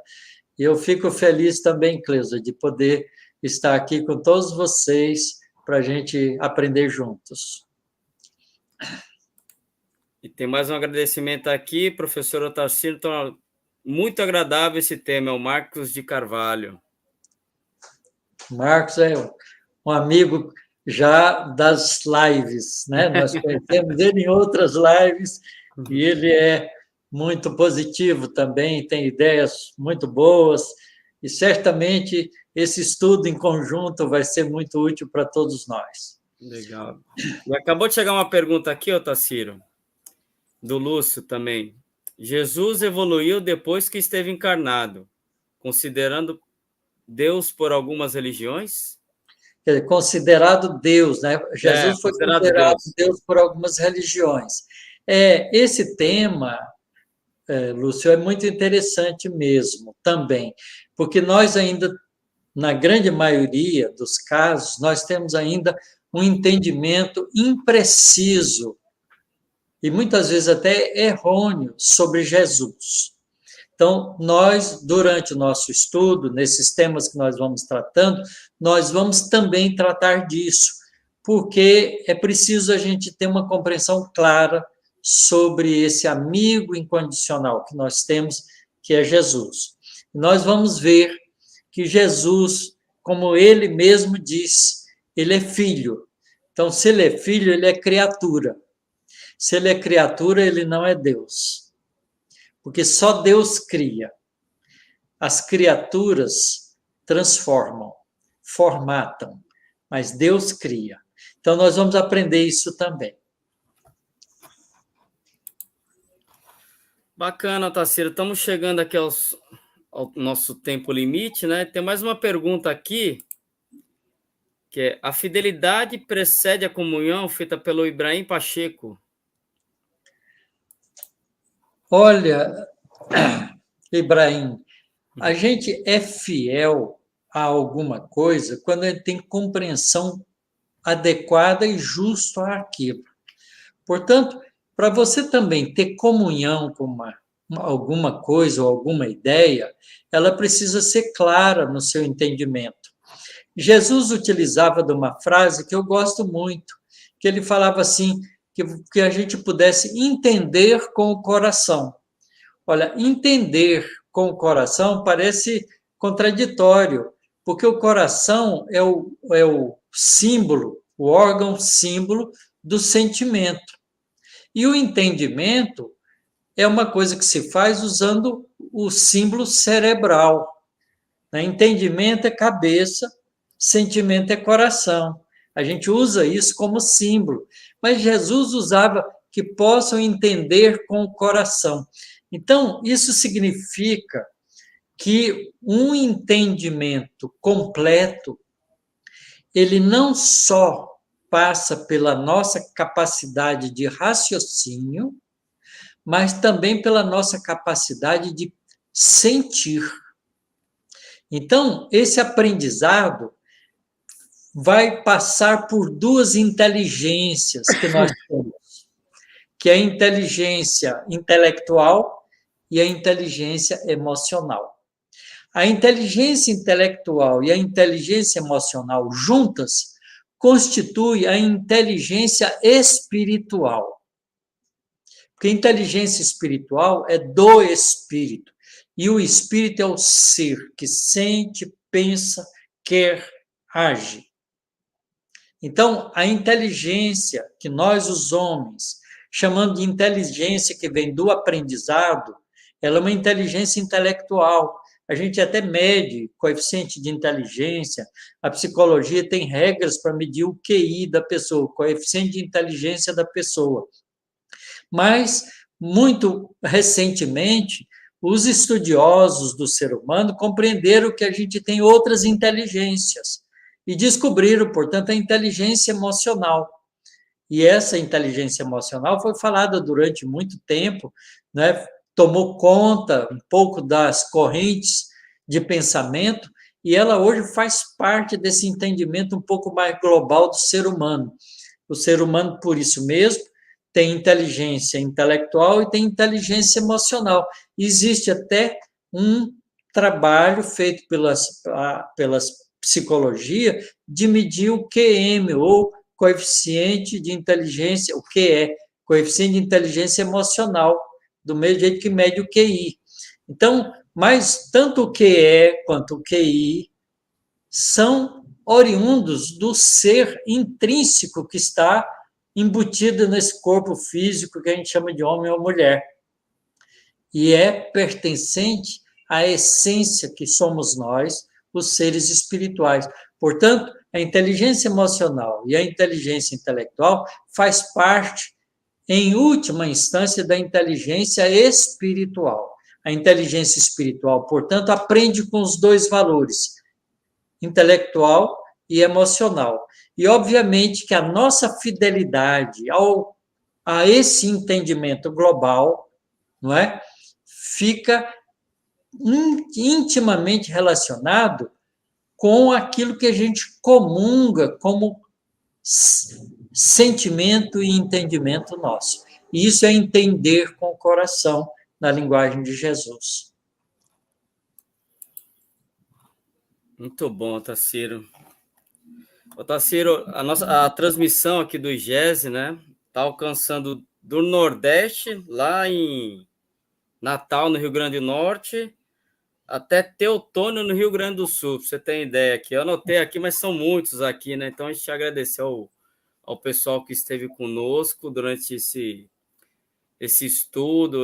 [SPEAKER 3] e eu fico feliz também, Cleusa, de poder estar aqui com todos vocês para a gente aprender juntos.
[SPEAKER 2] E tem mais um agradecimento aqui, professor Otacílio, então, muito agradável esse tema, é o Marcos de Carvalho.
[SPEAKER 3] Marcos é um amigo já das lives, né? Nós conhecemos ele em outras lives, e ele é muito positivo também, tem ideias muito boas, e certamente esse estudo em conjunto vai ser muito útil para todos nós.
[SPEAKER 2] Legal. E acabou de chegar uma pergunta aqui, Otacílio, do Lúcio também. Jesus evoluiu depois que esteve encarnado, considerando Deus por algumas religiões?
[SPEAKER 3] Considerado Deus, né? Jesus foi considerado Deus por algumas religiões. Esse tema, Lúcio, é muito interessante mesmo, também, porque nós ainda, na grande maioria dos casos, nós temos ainda um entendimento impreciso e muitas vezes até errôneo sobre Jesus. Então, nós, durante o nosso estudo, nesses temas que nós vamos tratando, nós vamos também tratar disso, porque é preciso a gente ter uma compreensão clara sobre esse amigo incondicional que nós temos, que é Jesus. Nós vamos ver que Jesus, como ele mesmo disse, ele é filho. Então, se ele é filho, ele é criatura. Se ele é criatura, ele não é Deus. Porque só Deus cria. As criaturas transformam, formatam, mas Deus cria. Então, nós vamos aprender isso também.
[SPEAKER 2] Bacana, Otacílio. Estamos chegando aqui ao nosso tempo limite, né? Tem mais uma pergunta aqui, que é: a fidelidade precede a comunhão, feita pelo Ibrahim Pacheco?
[SPEAKER 3] Olha, Ibrahim, a gente é fiel a alguma coisa quando a gente tem compreensão adequada e justa àquilo. Portanto, para você também ter comunhão com alguma coisa ou alguma ideia, ela precisa ser clara no seu entendimento. Jesus utilizava de uma frase que eu gosto muito, que ele falava assim, que a gente pudesse entender com o coração. Olha, entender com o coração parece contraditório, porque o coração é o símbolo, o órgão símbolo do sentimento. E o entendimento é uma coisa que se faz usando o símbolo cerebral. Entendimento é cabeça, sentimento é coração. A gente usa isso como símbolo. Mas Jesus usava que possam entender com o coração. Então, isso significa que um entendimento completo, ele não só passa pela nossa capacidade de raciocínio, mas também pela nossa capacidade de sentir. Então, esse aprendizado vai passar por duas inteligências que nós temos, que é a inteligência intelectual e a inteligência emocional. A inteligência intelectual e a inteligência emocional juntas constitui a inteligência espiritual. Porque inteligência espiritual é do espírito. E o espírito é o ser que sente, pensa, quer, age. Então, a inteligência que nós, os homens, chamamos de inteligência que vem do aprendizado, ela é uma inteligência intelectual. A gente até mede coeficiente de inteligência, a psicologia tem regras para medir o QI da pessoa, o coeficiente de inteligência da pessoa. Mas, muito recentemente, os estudiosos do ser humano compreenderam que a gente tem outras inteligências e descobriram, portanto, a inteligência emocional. E essa inteligência emocional foi falada durante muito tempo, né? Tomou conta um pouco das correntes de pensamento, e ela hoje faz parte desse entendimento um pouco mais global do ser humano. O ser humano, por isso mesmo, tem inteligência intelectual e tem inteligência emocional. Existe até um trabalho feito pelas psicologia de medir o QM, ou coeficiente de inteligência, o QE, coeficiente de inteligência emocional, do mesmo jeito que mede o QI. Então, mas tanto o QE quanto o QI são oriundos do ser intrínseco que está embutido nesse corpo físico que a gente chama de homem ou mulher. E é pertencente à essência que somos nós, os seres espirituais. Portanto, a inteligência emocional e a inteligência intelectual faz parte, em última instância, da inteligência espiritual. A inteligência espiritual, portanto, aprende com os dois valores, intelectual e emocional. E, obviamente, que a nossa fidelidade a esse entendimento global, não é? Fica intimamente relacionado com aquilo que a gente comunga como sentimento e entendimento nosso. E isso é entender com o coração, na linguagem de Jesus.
[SPEAKER 2] Muito bom, Tarsilo. Ô, Tarsilo, a transmissão aqui do IGESE, né, está alcançando do Nordeste, lá em Natal, no Rio Grande do Norte, até Teutônio, no Rio Grande do Sul, para você ter ideia aqui. Eu anotei aqui, mas são muitos aqui, né? Então, a gente agradece ao pessoal que esteve conosco durante esse estudo,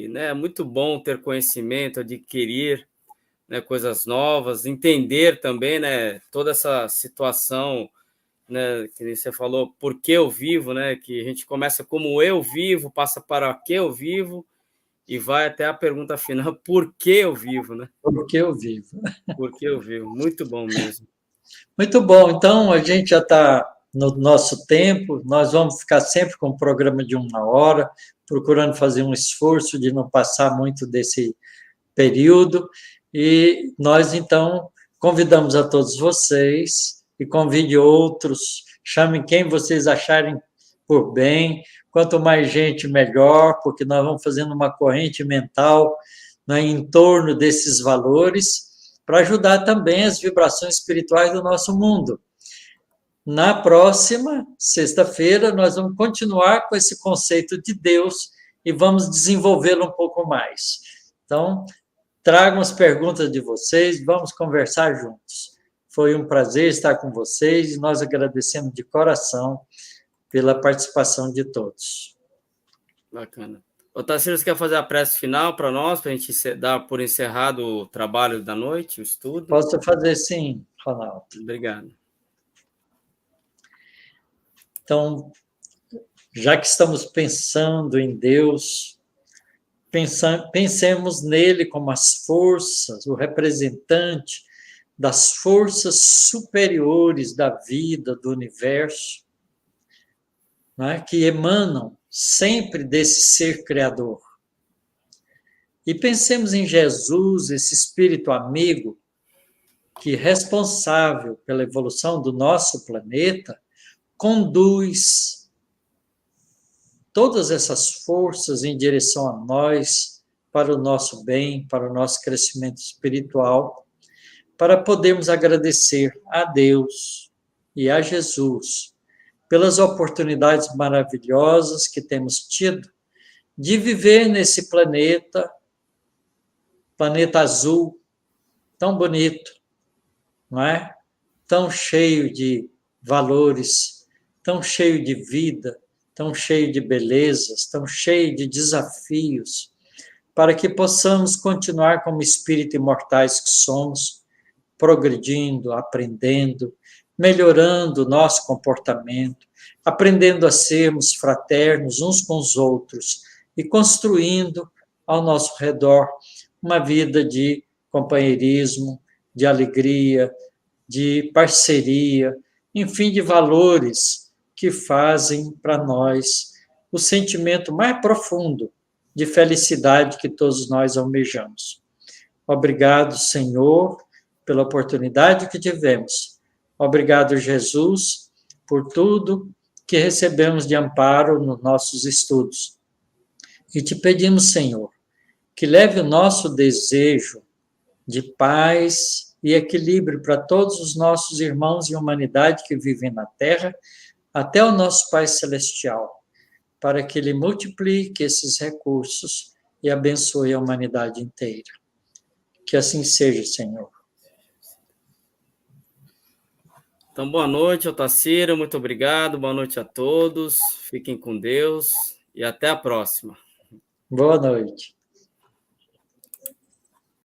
[SPEAKER 2] né? É muito bom ter conhecimento, adquirir, né, coisas novas, entender também, né, toda essa situação, né, que você falou, por que eu vivo, né? Que a gente começa como eu vivo, passa para que eu vivo, e vai até a pergunta final, por que eu vivo, né?
[SPEAKER 3] Por que eu vivo.
[SPEAKER 2] Por que eu vivo. Muito bom mesmo.
[SPEAKER 3] Muito bom. Então, a gente já está no nosso tempo, nós vamos ficar sempre com um programa de 1 hora, procurando fazer um esforço de não passar muito desse período, e nós, então, convidamos a todos vocês, e convide outros, chamem quem vocês acharem por bem, quanto mais gente, melhor, porque nós vamos fazendo uma corrente mental, né, em torno desses valores, para ajudar também as vibrações espirituais do nosso mundo. Na próxima sexta-feira, nós vamos continuar com esse conceito de Deus e vamos desenvolvê-lo um pouco mais. Então, tragam as perguntas de vocês, vamos conversar juntos. Foi um prazer estar com vocês e nós agradecemos de coração pela participação de todos.
[SPEAKER 2] Bacana. Ô, Tarsilo, você quer fazer a prece final para nós, para a gente dar por encerrado o trabalho da noite, o estudo?
[SPEAKER 3] Posso fazer sim, Ronaldo.
[SPEAKER 2] Obrigado.
[SPEAKER 3] Então, já que estamos pensando em Deus, pensemos nele como as forças, o representante das forças superiores da vida, do universo, né, que emanam sempre desse ser criador. E pensemos em Jesus, esse espírito amigo, que, responsável pela evolução do nosso planeta, conduz todas essas forças em direção a nós, para o nosso bem, para o nosso crescimento espiritual, para podermos agradecer a Deus e a Jesus, pelas oportunidades maravilhosas que temos tido de viver nesse planeta azul, tão bonito, não é? Tão cheio de valores, tão cheio de vida, tão cheio de belezas, tão cheio de desafios, para que possamos continuar como espíritos imortais que somos, progredindo, aprendendo, melhorando o nosso comportamento, aprendendo a sermos fraternos uns com os outros e construindo ao nosso redor uma vida de companheirismo, de alegria, de parceria, enfim, de valores que fazem para nós o sentimento mais profundo de felicidade que todos nós almejamos. Obrigado, Senhor, pela oportunidade que tivemos. Obrigado, Jesus, por tudo que recebemos de amparo nos nossos estudos. E te pedimos, Senhor, que leve o nosso desejo de paz e equilíbrio para todos os nossos irmãos e humanidade que vivem na Terra, até o nosso Pai Celestial, para que Ele multiplique esses recursos e abençoe a humanidade inteira. Que assim seja, Senhor.
[SPEAKER 2] Então, boa noite, Otacílio, muito obrigado, boa noite a todos, fiquem com Deus e até a próxima.
[SPEAKER 3] Boa noite.